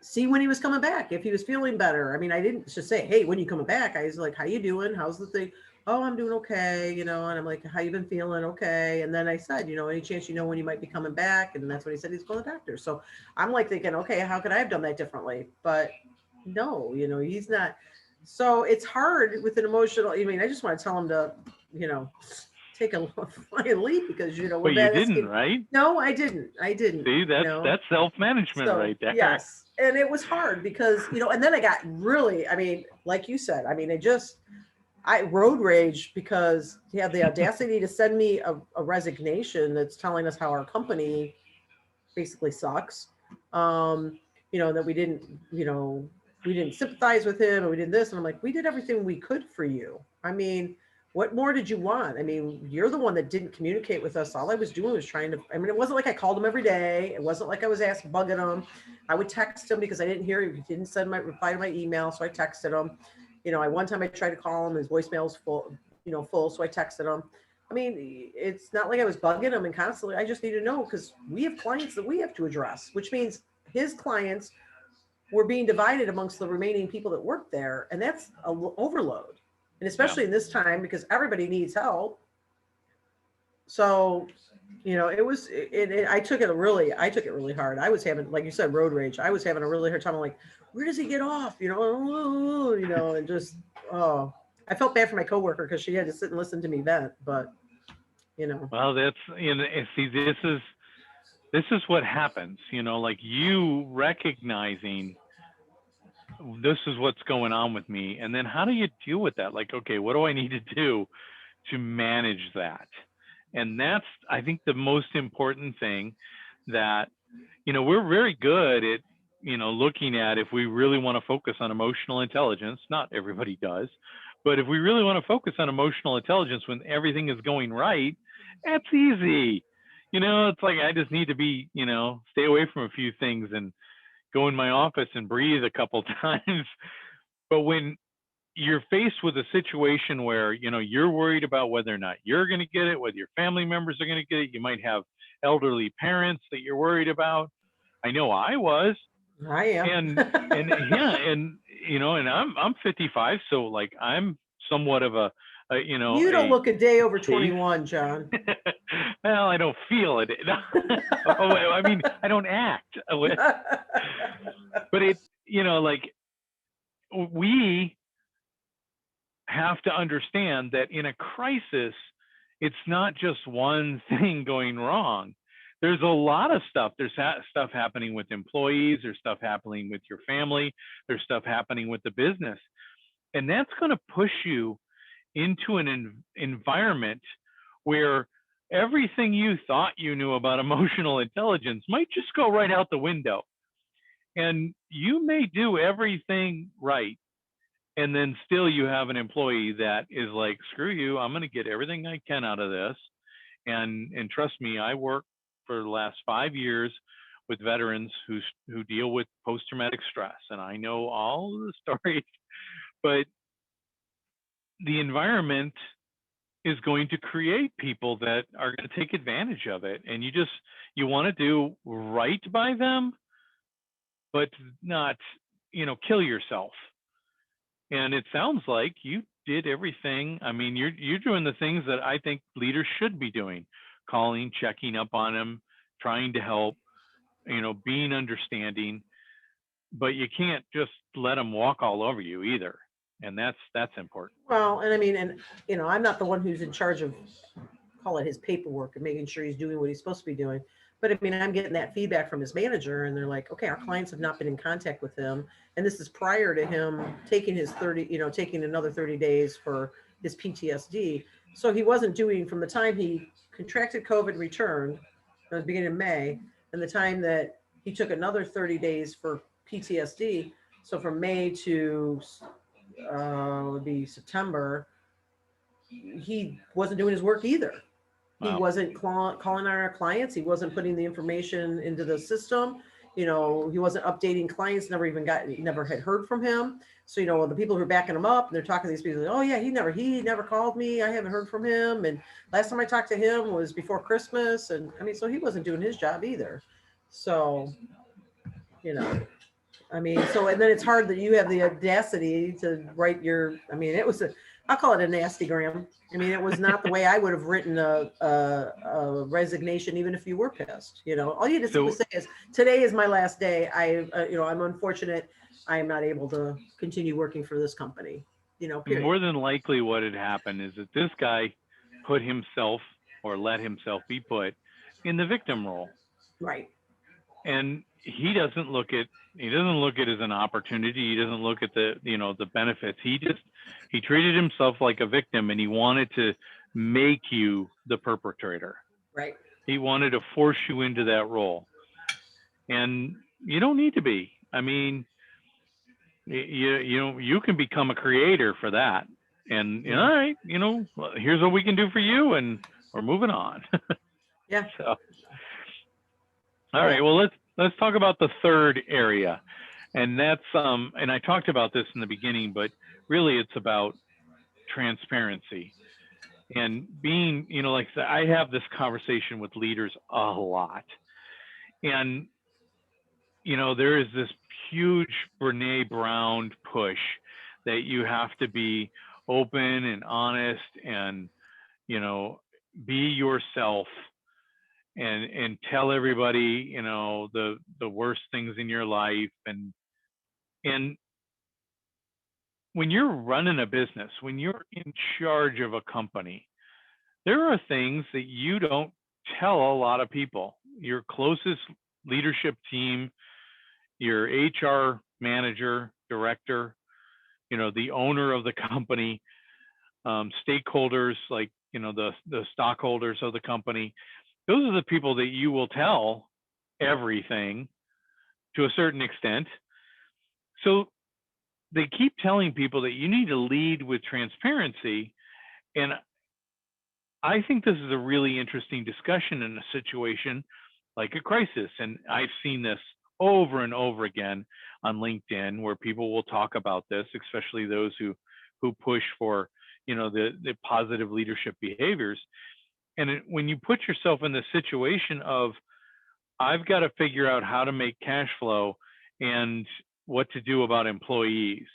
Speaker 3: see when he was coming back, if he was feeling better. I mean, I didn't just say, hey, when you coming back? I was like, how you doing? How's the thing? Oh, I'm doing okay, and I'm like, how you been feeling? Okay. And then I said, any chance when you might be coming back? And that's what he said, he's going to the doctor. So I'm like thinking, okay, how could I have done that differently? But no, he's not. So it's hard with an emotional, I just want to tell him to, take a flying leap because,
Speaker 1: But you didn't, right?
Speaker 3: No, I didn't. See,
Speaker 1: that's self-management right there.
Speaker 3: Yes. And it was hard because, and then I got really, like you said, I road rage because he had the audacity to send me a resignation that's telling us how our company basically sucks. That we didn't, we didn't sympathize with him and we did this. And I'm like, we did everything we could for you. What more did you want? You're the one that didn't communicate with us. All I was doing was trying to, it wasn't like I called him every day. It wasn't like I was bugging him. I would text him because I didn't hear, he didn't send my reply to my email. So I texted him. One time I tried to call him, his voicemail's full, so I texted him. It's not like I was bugging him and constantly, I just need to know because we have clients that we have to address, which means his clients were being divided amongst the remaining people that work there. And that's an overload. And especially in this time, because everybody needs help. So, I took it really hard. I was having, like you said, road rage. I was having a really hard time. I'm like, where does he get off? And just, I felt bad for my coworker because she had to sit and listen to me vent, but,
Speaker 1: Well, that's, see, this is this is what happens, like you recognizing this is what's going on with me. And then how do you deal with that? Like, okay, what do I need to do to manage that? And that's, I think, the most important thing that, we're very good at, looking at if we really want to focus on emotional intelligence. Not everybody does, but if we really want to focus on emotional intelligence when everything is going right, that's easy. It's like I just need to be, stay away from a few things and go in my office and breathe a couple times. But when you're faced with a situation where, you're worried about whether or not you're going to get it, whether your family members are going to get it, you might have elderly parents that you're worried about. I know I was.
Speaker 3: I am.
Speaker 1: And yeah, and and I'm 55, so like I'm somewhat of a
Speaker 3: You don't look a day over 21, John.
Speaker 1: Well, I don't feel it. I mean, I don't act. But it, like we have to understand that in a crisis, it's not just one thing going wrong. There's a lot of stuff. There's stuff happening with employees. There's stuff happening with your family. There's stuff happening with the business. And that's going to push you into an environment where everything you thought you knew about emotional intelligence might just go right out the window. And you may do everything right. And then still you have an employee that is like, screw you, I'm going to get everything I can out of this. And trust me, I work for the last 5 years with veterans who deal with post-traumatic stress. And I know all the stories, but the environment is going to create people that are going to take advantage of it. And you want to do right by them, but not, kill yourself. And it sounds like you did everything. I mean, you're doing the things that I think leaders should be doing: calling, checking up on them, trying to help, being understanding. But you can't just let them walk all over you either. And that's important.
Speaker 3: Well, and I mean, I'm not the one who's in charge of, call it, his paperwork and making sure he's doing what he's supposed to be doing. But I mean, I'm getting that feedback from his manager, and they're like, okay, our clients have not been in contact with him. And this is prior to him taking taking another 30 days for his PTSD. So he wasn't doing, from the time he contracted COVID, returned at the beginning of May, and the time that he took another 30 days for PTSD. So from May to would be September, he wasn't doing his work either. He wasn't calling on our clients. He wasn't putting the information into the system. He wasn't updating clients, never had heard from him. So, the people who are backing him up, and they're talking to these people, oh yeah, he never called me. I haven't heard from him. And last time I talked to him was before Christmas. And I mean, so he wasn't doing his job either. So, and then it's hard that you have the audacity to write I'll call it a nasty gram. I mean, it was not the way I would have written a resignation, even if you were pissed. All you had to say is, today is my last day. I'm unfortunate. I am not able to continue working for this company. Period.
Speaker 1: More than likely what had happened is that this guy put himself, or let himself be put, in the victim role.
Speaker 3: Right.
Speaker 1: And he doesn't look at it as an opportunity. He doesn't look at the benefits. He treated himself like a victim, and he wanted to make you the perpetrator.
Speaker 3: Right.
Speaker 1: He wanted to force you into that role. And you don't need to be. I mean, you can become a creator for that. And all right, here's what we can do for you, and we're moving on.
Speaker 3: Yeah.
Speaker 1: So, all right. Well, let's talk about the third area, and that's and I talked about this in the beginning, but really it's about transparency and being, like I said, I have this conversation with leaders a lot, and there is this huge Brene Brown push that you have to be open and honest and be yourself. And tell everybody, the worst things in your life. And when you're running a business, when you're in charge of a company, there are things that you don't tell a lot of people. your closest leadership team, your HR manager, director, the owner of the company, stakeholders like, the stockholders of the company. Those are the people that you will tell everything to a certain extent. So they keep telling people that you need to lead with transparency. And I think this is a really interesting discussion in a situation like a crisis. And I've seen this over and over again on LinkedIn, where people will talk about this, especially those who push for, the positive leadership behaviors. And when you put yourself in the situation of, I've got to figure out how to make cash flow and what to do about employees.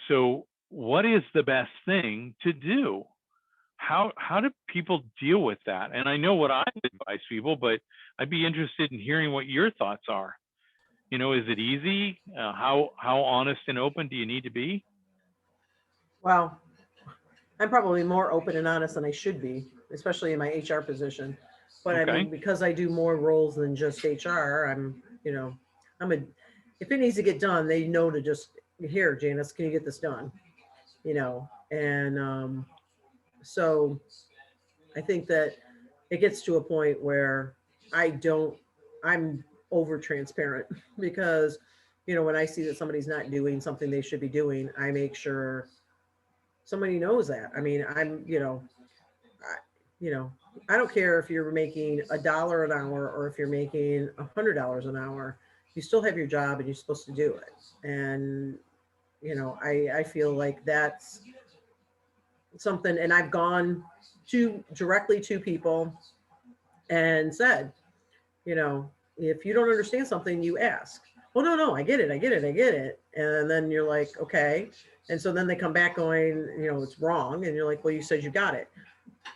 Speaker 1: So what is the best thing to do? How do people deal with that? And I know what I advise people, but I'd be interested in hearing what your thoughts are. Is it easy? How honest and open do you need to be?
Speaker 3: Well, I'm probably more open and honest than I should be, especially in my HR position. But I
Speaker 1: Okay.
Speaker 3: mean, because I do more roles than just HR, if it needs to get done, they know to just, here, Janice, can you get this done? And so I think that it gets to a point where I'm over transparent because, when I see that somebody's not doing something they should be doing, I make sure somebody knows that. I mean, I don't care if you're making $1 an hour or if you're making $100 an hour, you still have your job and you're supposed to do it. And, I feel like that's something, and I've gone directly to people and said, if you don't understand something, you ask. Oh, no, I get it. And then you're like, okay. And so then they come back going, it's wrong. And you're like, well, you said you got it.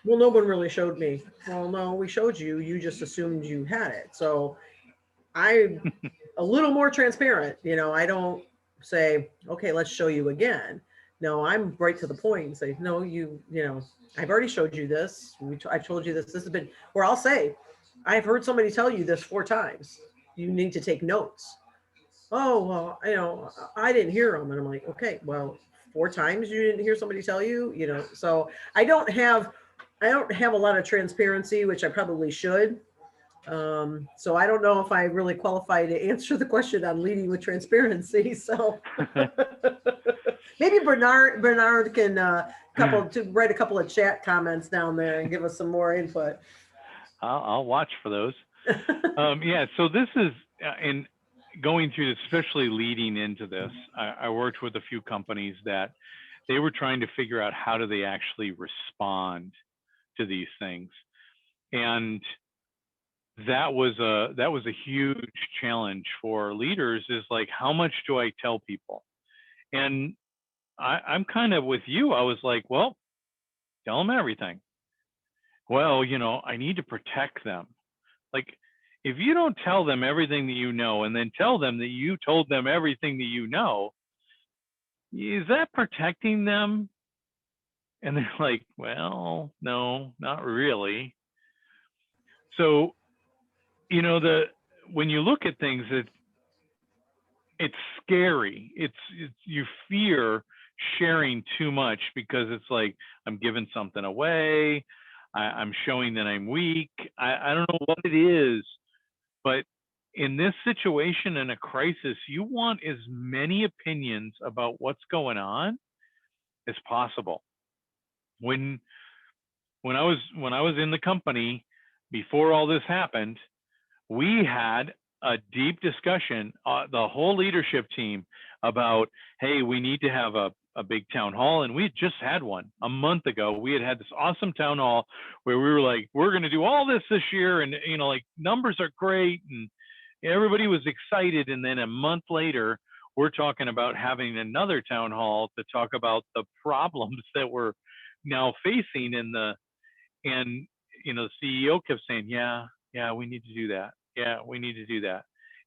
Speaker 3: Well, no one really showed me. Well, no, we showed you. You just assumed you had it. So I'm a little more transparent. I don't say, okay, let's show you again. No, I'm right to the point and say, no, I've already showed you this. I've told you this. This has been, or I'll say, I've heard somebody tell you this 4 times. You need to take notes. Oh, well, I didn't hear them. And I'm like, okay, well, 4 times you didn't hear somebody tell you, so I don't have a lot of transparency, which I probably should. So I don't know if I really qualify to answer the question on leading with transparency. So maybe Bernard can write a couple of chat comments down there and give us some more input.
Speaker 1: I'll watch for those. Yeah, so this is in going through, especially leading into this, I worked with a few companies that they were trying to figure out how do they actually respond to these things. And that was a huge challenge for leaders, is like, how much do I tell people? And I'm kind of with you. I was like, well, tell them everything. Well, I need to protect them. Like, if you don't tell them everything that you know and then tell them that you told them everything that you know, is that protecting them? And they're like, well, no, not really. So, when you look at things, it's scary. It's you fear sharing too much, because it's like, I'm giving something away. I'm showing that I'm weak. I don't know what it is, but in this situation, in a crisis, you want as many opinions about what's going on as possible. When I was in the company before all this happened, we had a deep discussion, the whole leadership team, about, hey, we need to have a big town hall. And we had just had one a month ago. We had this awesome town hall where we were like, we're going to do all this year. And, like, numbers are great. And everybody was excited. And then a month later, we're talking about having another town hall to talk about the problems that we're now facing. And the CEO kept saying, yeah, we need to do that. Yeah, we need to do that.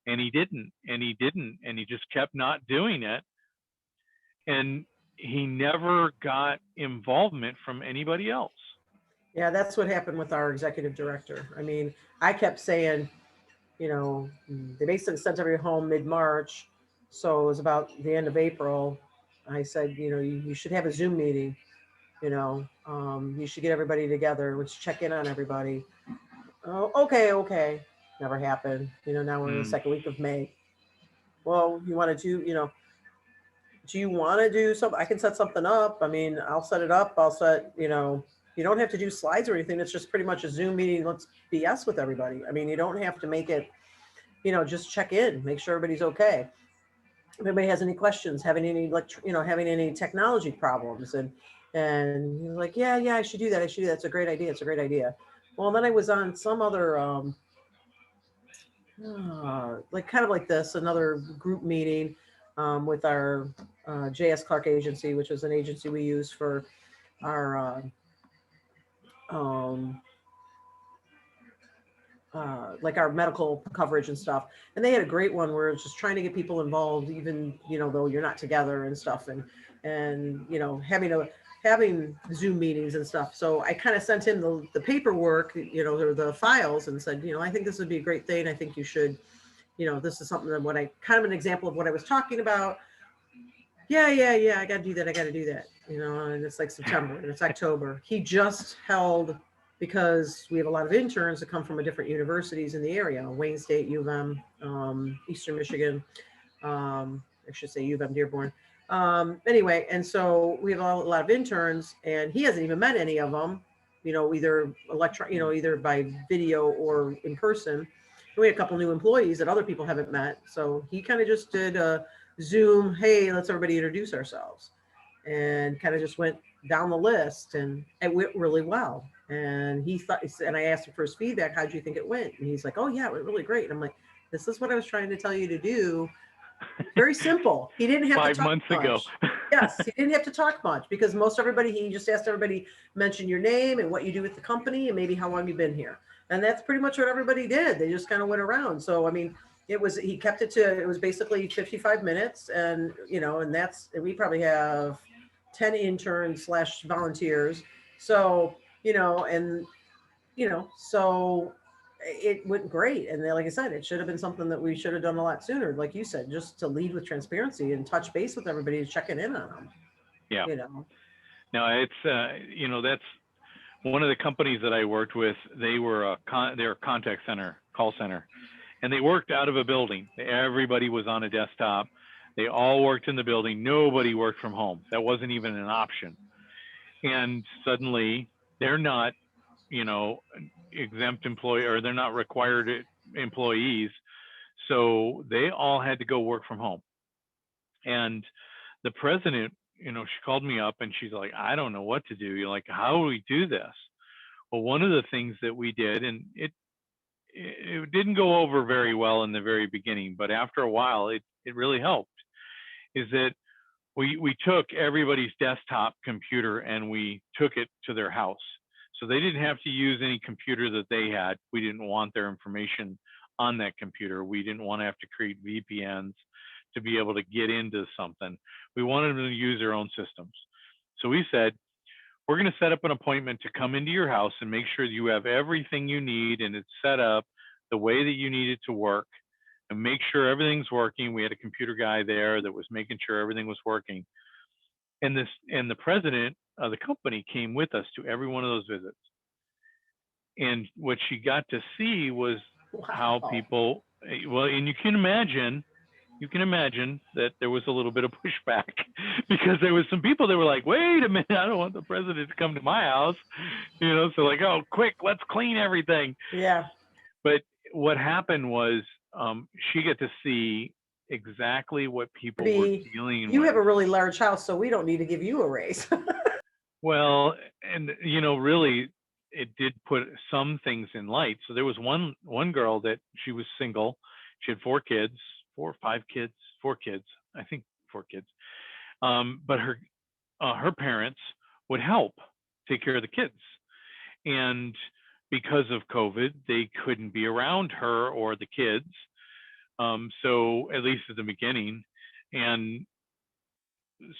Speaker 1: And he didn't, and he just kept not doing it. And he never got involvement from anybody else.
Speaker 3: Yeah, that's what happened with our executive director. I mean, I kept saying, they basically sent everybody home mid-March. So it was about the end of April. I said, you should have a Zoom meeting, you should get everybody together. Let's check in on everybody. Oh, okay, okay. Never happened. Now we're in the
Speaker 1: Mm.
Speaker 3: second week of May. Well, you want to do you want to do something? I can set something up. I mean, I'll set it up. You don't have to do slides or anything. It's just pretty much a Zoom meeting. Let's BS with everybody. I mean, you don't have to make it, just check in, make sure everybody's okay. If anybody has any questions, having any technology problems, and you're like, yeah, I should do that. I should do that. It's a great idea. It's a great idea. Well, then I was on some other, like kind of like this, another group meeting with our JS Clark agency, which is an agency we use for our um, like our medical coverage and stuff. And they had a great one where it's just trying to get people involved, even, though you're not together and stuff, and, having Zoom meetings and stuff. So I kind of sent him the paperwork, or the files, and said, I think this would be a great thing. I think you should, this is something that what I kind of an example of what I was talking about. Yeah. I got to do that. I got to do that. And it's like September and it's October. He just held, because we have a lot of interns that come from different universities in the area, Wayne State, U of M, Eastern Michigan, I should say U of M Dearborn. Anyway, and so we have a lot of interns, and he hasn't even met any of them, either either by video or in person. And we had a couple new employees that other people haven't met. So he kind of just did a Zoom, hey, let's everybody introduce ourselves, and kind of just went down the list, and it went really well. And and I asked him for his feedback. How do you think it went? And he's like, oh yeah, it went really great. And I'm like, this is what I was trying to tell you to do. Very simple. He didn't have to
Speaker 1: 5
Speaker 3: talk
Speaker 1: months
Speaker 3: much.
Speaker 1: ago.
Speaker 3: Yes, he didn't have to talk much, because most everybody, he just asked everybody, mention your name and what you do with the company and maybe how long you've been here. And that's pretty much what everybody did. They just kind of went around. So, I mean, he kept it was basically 55 minutes, and, and we probably have 10 interns / volunteers. So, so it went great. And then, like I said, it should have been something that we should have done a lot sooner. Like you said, just to lead with transparency and touch base with everybody, checking in on them.
Speaker 1: Yeah. No, it's that's one of the companies that I worked with. They were they're a contact center, call center, and they worked out of a building. Everybody was on a desktop. They all worked in the building. Nobody worked from home. That wasn't even an option. And suddenly they're not, exempt employee, or they're not required employees. So they all had to go work from home. And the president, she called me up and she's like, I don't know what to do. You're like, how do we do this? Well, one of the things that we did, and it didn't go over very well in the very beginning, but after a while, it really helped, is that we took everybody's desktop computer and we took it to their house. So they didn't have to use any computer that they had. We didn't want their information on that computer. We didn't want to have to create VPNs to be able to get into something. We wanted them to use their own systems. So we said, we're going to set up an appointment to come into your house and make sure you have everything you need and it's set up the way that you need it to work, and make sure everything's working. We had a computer guy there that was making sure everything was working. And the president of the company came with us to every one of those visits. And what she got to see was how people, well, and you can imagine that there was a little bit of pushback because there was some people that were like, wait a minute, I don't want the president to come to my house, so like, oh, quick, let's clean everything.
Speaker 3: Yeah.
Speaker 1: But what happened was she got to see exactly what people were dealing with.
Speaker 3: You have a really large house, so we don't need to give you a raise.
Speaker 1: Well, and really, it did put some things in light. So there was one girl that she was single. She had 4 kids, 4 or 5 kids, 4 kids, I think 4 kids. But her parents would help take care of the kids, and because of COVID, they couldn't be around her or the kids. So at least at the beginning, and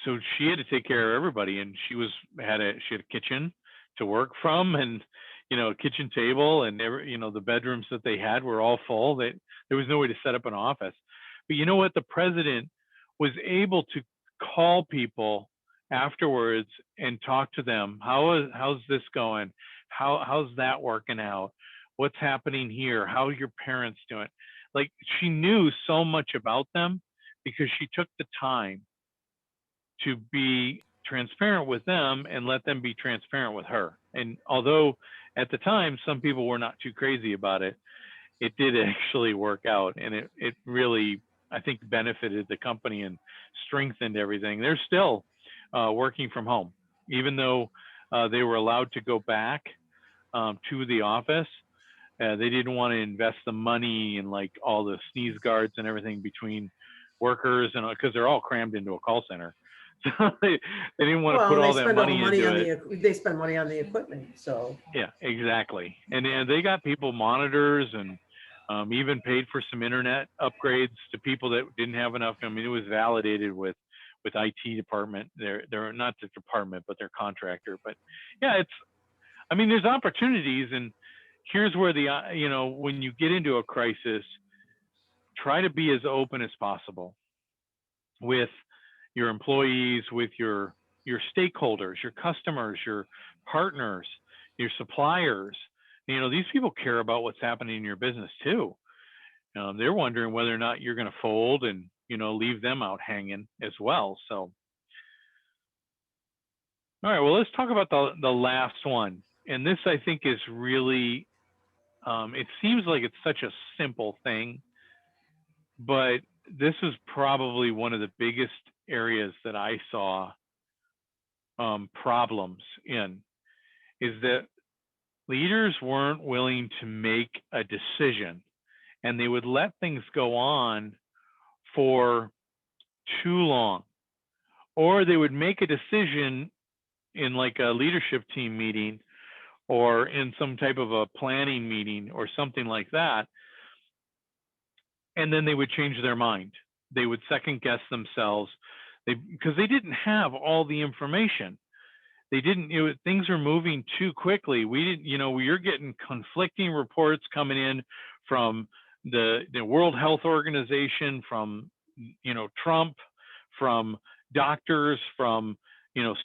Speaker 1: so she had to take care of everybody, and she had a kitchen to work from, and a kitchen table, and the bedrooms that they had were all full. There was no way to set up an office. But you know what? The president was able to call people afterwards and talk to them. How's this going? How's that working out? What's happening here? How are your parents doing? Like, she knew so much about them because she took the time to be transparent with them and let them be transparent with her. And although at the time some people were not too crazy about it, it did actually work out, and it really, I think, benefited the company and strengthened everything. They're still working from home, even though they were allowed to go back to the office. They didn't want to invest the money in like all the sneeze guards and everything between workers, and because they're all crammed into a call center. So they didn't want to put all that money into it.
Speaker 3: They spend money on the equipment, so.
Speaker 1: Yeah, exactly. And they got people monitors, and even paid for some internet upgrades to people that didn't have enough. I mean, it was validated with IT department. They're not the department, but their contractor. But yeah, there's opportunities, and here's where when you get into a crisis, try to be as open as possible with your employees, with your stakeholders, your customers, your partners, your suppliers. These people care about what's happening in your business too. They're wondering whether or not you're going to fold and leave them out hanging as well. So, all right, well, let's talk about the last one. And this, I think, is really, it seems like it's such a simple thing, but this is probably one of the biggest areas that I saw problems in, is that leaders weren't willing to make a decision, and they would let things go on for too long, or they would make a decision in like a leadership team meeting or in some type of a planning meeting or something like that, and then they would change their mind. They would second guess themselves, because they didn't have all the information. They didn't, things are moving too quickly. We didn't, you're getting conflicting reports coming in from the World Health Organization, from, Trump, from doctors, from,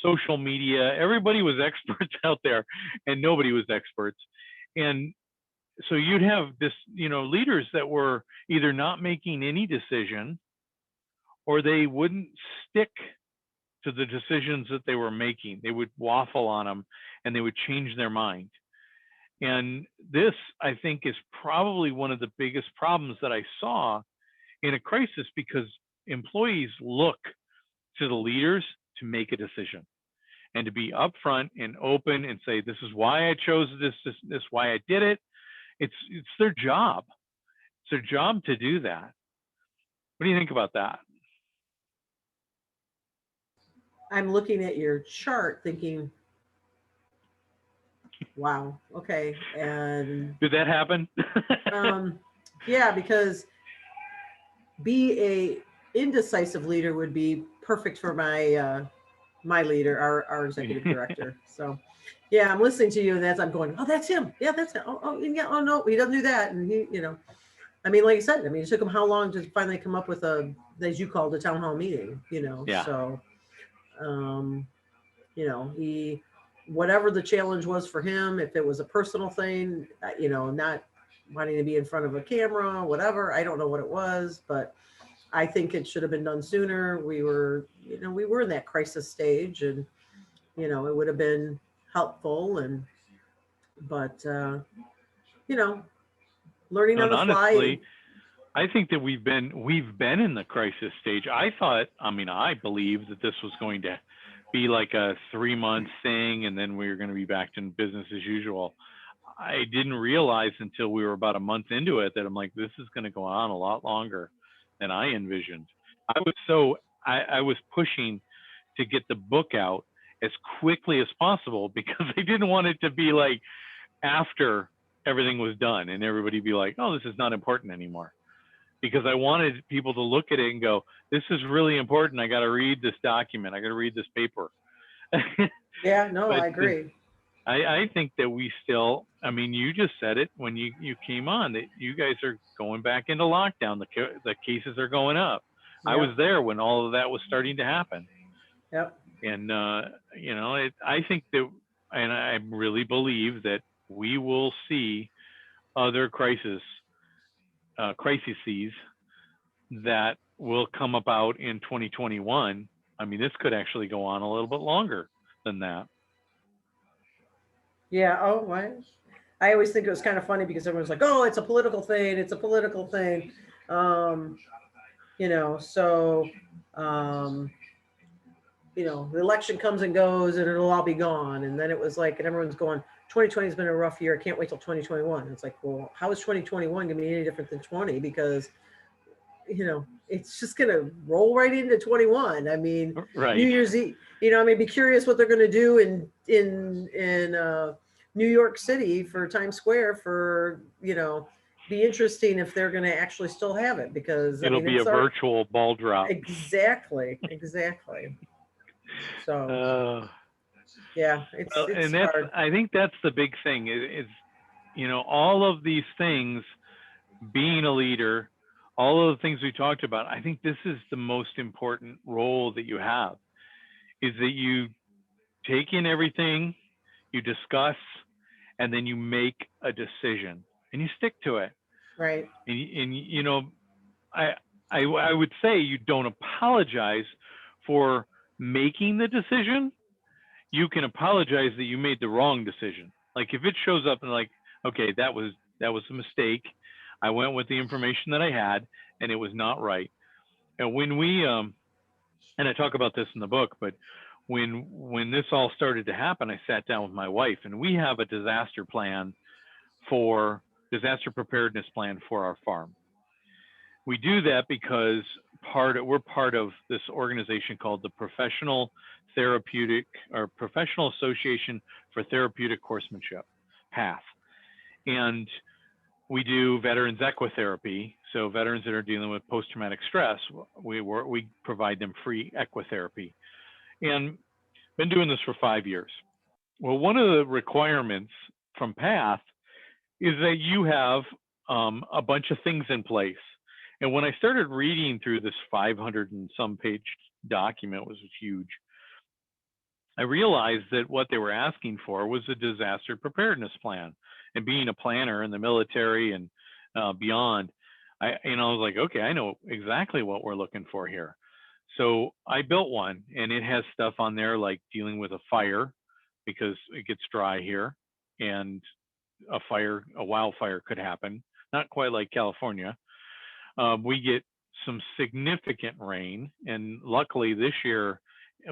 Speaker 1: social media. Everybody was experts out there, and nobody was experts. And so you'd have this, leaders that were either not making any decision, or they wouldn't stick to the decisions that they were making. They would waffle on them, and they would change their mind. And this, I think, is probably one of the biggest problems that I saw in a crisis, because employees look to the leaders to make a decision and to be upfront and open and say, this is why I chose this, why I did it. It's their job. It's their job to do that. What do you think about that?
Speaker 3: I'm looking at your chart thinking, wow, okay. And
Speaker 1: did that happen?
Speaker 3: yeah, because be a indecisive leader would be perfect for my leader, our executive director. So yeah, I'm listening to you, and as I'm going, oh, that's him. Yeah, that's him. Oh, yeah. Oh no, he doesn't do that. And he, like I said, it took him how long to finally come up with as you called, a town hall meeting,
Speaker 1: Yeah.
Speaker 3: So, he, whatever the challenge was for him, if it was a personal thing, not wanting to be in front of a camera, whatever, I don't know what it was, but I think it should have been done sooner. We were in that crisis stage, and, it would have been helpful, but learning on the fly.
Speaker 1: Honestly, I think that we've been in the crisis stage. I believe that this was going to be like a 3-month thing, and then we were going to be back to business as usual. I didn't realize until we were about a month into it that I'm like, this is going to go on a lot longer than I envisioned. I was pushing to get the book out as quickly as possible, because I didn't want it to be like after everything was done and everybody be like, oh, this is not important anymore. Because I wanted people to look at it and go, this is really important. I got to read this document. I got to read this paper.
Speaker 3: Yeah, no, I agree.
Speaker 1: I think that we still, I mean, you just said it when you came on, that you guys are going back into lockdown. The cases are going up. I was
Speaker 3: Yep.
Speaker 1: there when all of that was starting to happen.
Speaker 3: Yep.
Speaker 1: And, I think that, and I really believe that we will see other crises that will come about in 2021. I mean, this could actually go on a little bit longer than that.
Speaker 3: Yeah. Oh, why? I always think it was kind of funny because everyone's like, "Oh, it's a political thing. It's a political thing." Um, so um, the election comes and goes, and it'll all be gone. And then it was like, and everyone's going, 2020 has been a rough year. I can't wait till 2021. And it's like, well, how is 2021 going to be any different than 20? Because it's just going to roll right into 21. I mean,
Speaker 1: Right.
Speaker 3: New Year's Eve, I may be curious what they're going to do in New York City for Times Square for, be interesting if they're going to actually still have it, because
Speaker 1: It'll be a virtual ball drop.
Speaker 3: Exactly. So yeah, it's
Speaker 1: and that's
Speaker 3: hard.
Speaker 1: I think that's the big thing. Is all of these things, being a leader, all of the things we talked about. I think this is the most important role that you have, is that you take in everything, you discuss, and then you make a decision and you stick to it.
Speaker 3: Right.
Speaker 1: And I would say you don't apologize for making the decision. You can apologize that you made the wrong decision. Like if it shows up and like, okay, that was a mistake. I went with the information that I had and it was not right. And when we and I talk about this in the book, but when this all started to happen, I sat down with my wife and we have a disaster preparedness plan for our farm. We do that because we're part of this organization called the Professional Association for Therapeutic Horsemanship, PATH. And we do veterans equitherapy. So veterans that are dealing with post-traumatic stress, we provide them free equitherapy. And been doing this for 5 years. Well, one of the requirements from PATH is that you have a bunch of things in place. And when I started reading through this 500 and some page document, was huge, I realized that what they were asking for was a disaster preparedness plan. And being a planner in the military and beyond, I was like, okay, I know exactly what we're looking for here. So I built one, and it has stuff on there like dealing with a fire, because it gets dry here, and a wildfire could happen. Not quite like California. We get some significant rain, and luckily this year,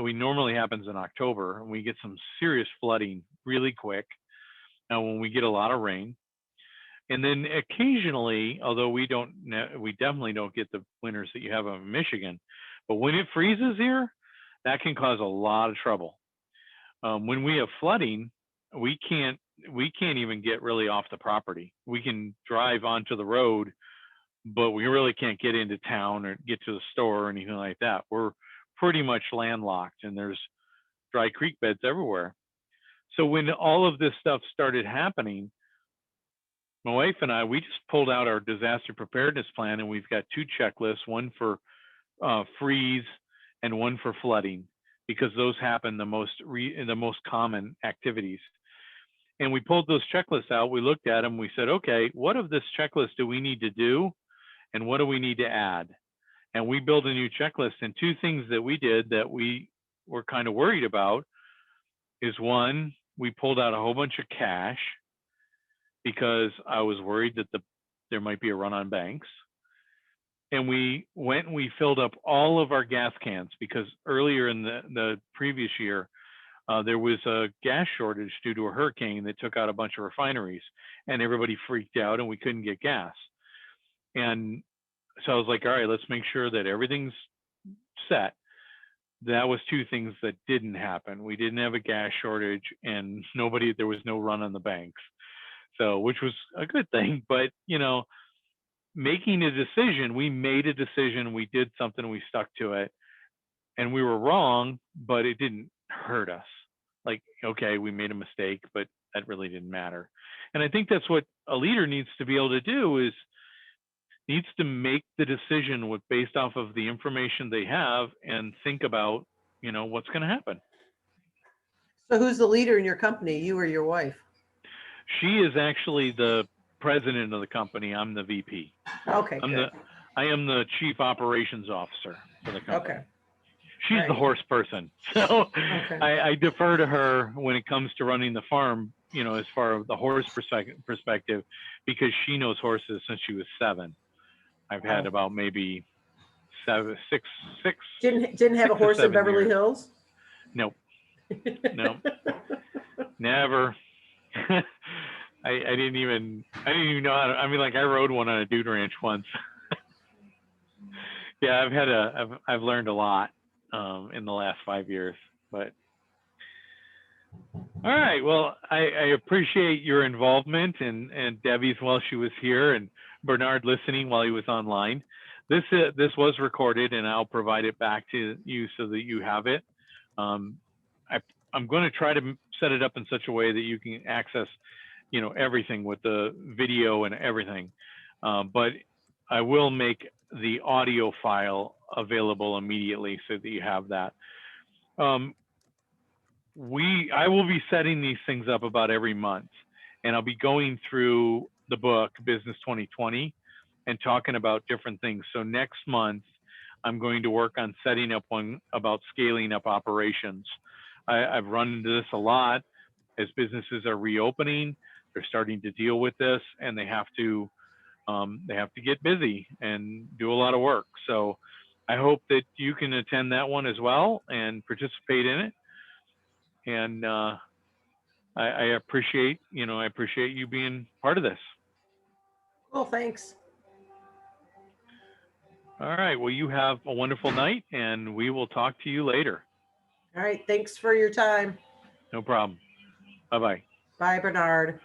Speaker 1: we normally happens in October, and we get some serious flooding really quick when we get a lot of rain. And then occasionally, although we definitely don't get the winters that you have in Michigan, but when it freezes here, that can cause a lot of trouble. When we have flooding, we can't even get really off the property. We can drive onto the road, but we really can't get into town or get to the store or anything like that. We're pretty much landlocked, and there's dry creek beds everywhere. So when all of this stuff started happening, my wife and I, we just pulled out our disaster preparedness plan, and we've got 2 checklists, one for freeze and one for flooding, because those happen the most common activities. And we pulled those checklists out. We looked at them. We said, okay, what of this checklist do we need to do, and what do we need to add? And we built a new checklist. And 2 things that we did that we were kind of worried about is, one, we pulled out a whole bunch of cash because I was worried that there might be a run on banks. And we went and we filled up all of our gas cans, because earlier in the previous year, there was a gas shortage due to a hurricane that took out a bunch of refineries, and everybody freaked out and we couldn't get gas. And so I was like, all right, let's make sure that everything's set. That was 2 things that didn't happen. We didn't have a gas shortage, and there was no run on the banks. So, which was a good thing, but making a decision, we made a decision, we did something, we stuck to it, and we were wrong, but it didn't hurt us. like, okay, we made a mistake, but that really didn't matter. And I think that's what a leader needs to be able to do, is needs to make the decision with based off of the information they have and think about, what's going to happen.
Speaker 3: So who's the leader in your company, you or your wife?
Speaker 1: She is actually the president of the company. I'm the VP.
Speaker 3: Okay, good.
Speaker 1: I am the chief operations officer for the company.
Speaker 3: Okay.
Speaker 1: She's the
Speaker 3: Right.
Speaker 1: horse person. So
Speaker 3: Okay.
Speaker 1: I defer to her when it comes to running the farm, as far as the horse perspective, because she knows horses since she was 7. I've had
Speaker 3: Oh.
Speaker 1: about maybe 7, 6, 6.
Speaker 3: Didn't have a
Speaker 1: 6 to
Speaker 3: horse in
Speaker 1: 7
Speaker 3: Beverly
Speaker 1: years.
Speaker 3: Hills?
Speaker 1: Nope. No, never. I didn't even know how to, I mean, like, I rode one on a dude ranch once. Yeah, I've learned a lot in the last 5 years, but all right. Well, I appreciate your involvement and Debbie's while she was here, and Bernard listening while he was online. This was recorded, and I'll provide it back to you so that you have it. I'm going to try to set it up in such a way that you can access, everything with the video and everything. But I will make the audio file available immediately so that you have that. I will be setting these things up about every month, and I'll be going through the book Business 2020 and talking about different things. So next month, I'm going to work on setting up one about scaling up operations. I've run into this a lot as businesses are reopening. They're starting to deal with this, and they have to get busy and do a lot of work. So I hope that you can attend that one as well and participate in it. And I appreciate you being part of this.
Speaker 3: Well, thanks.
Speaker 1: All right. Well, you have a wonderful night, and we will talk to you later.
Speaker 3: All right. Thanks for your time.
Speaker 1: No problem. Bye-bye.
Speaker 3: Bye, Bernard.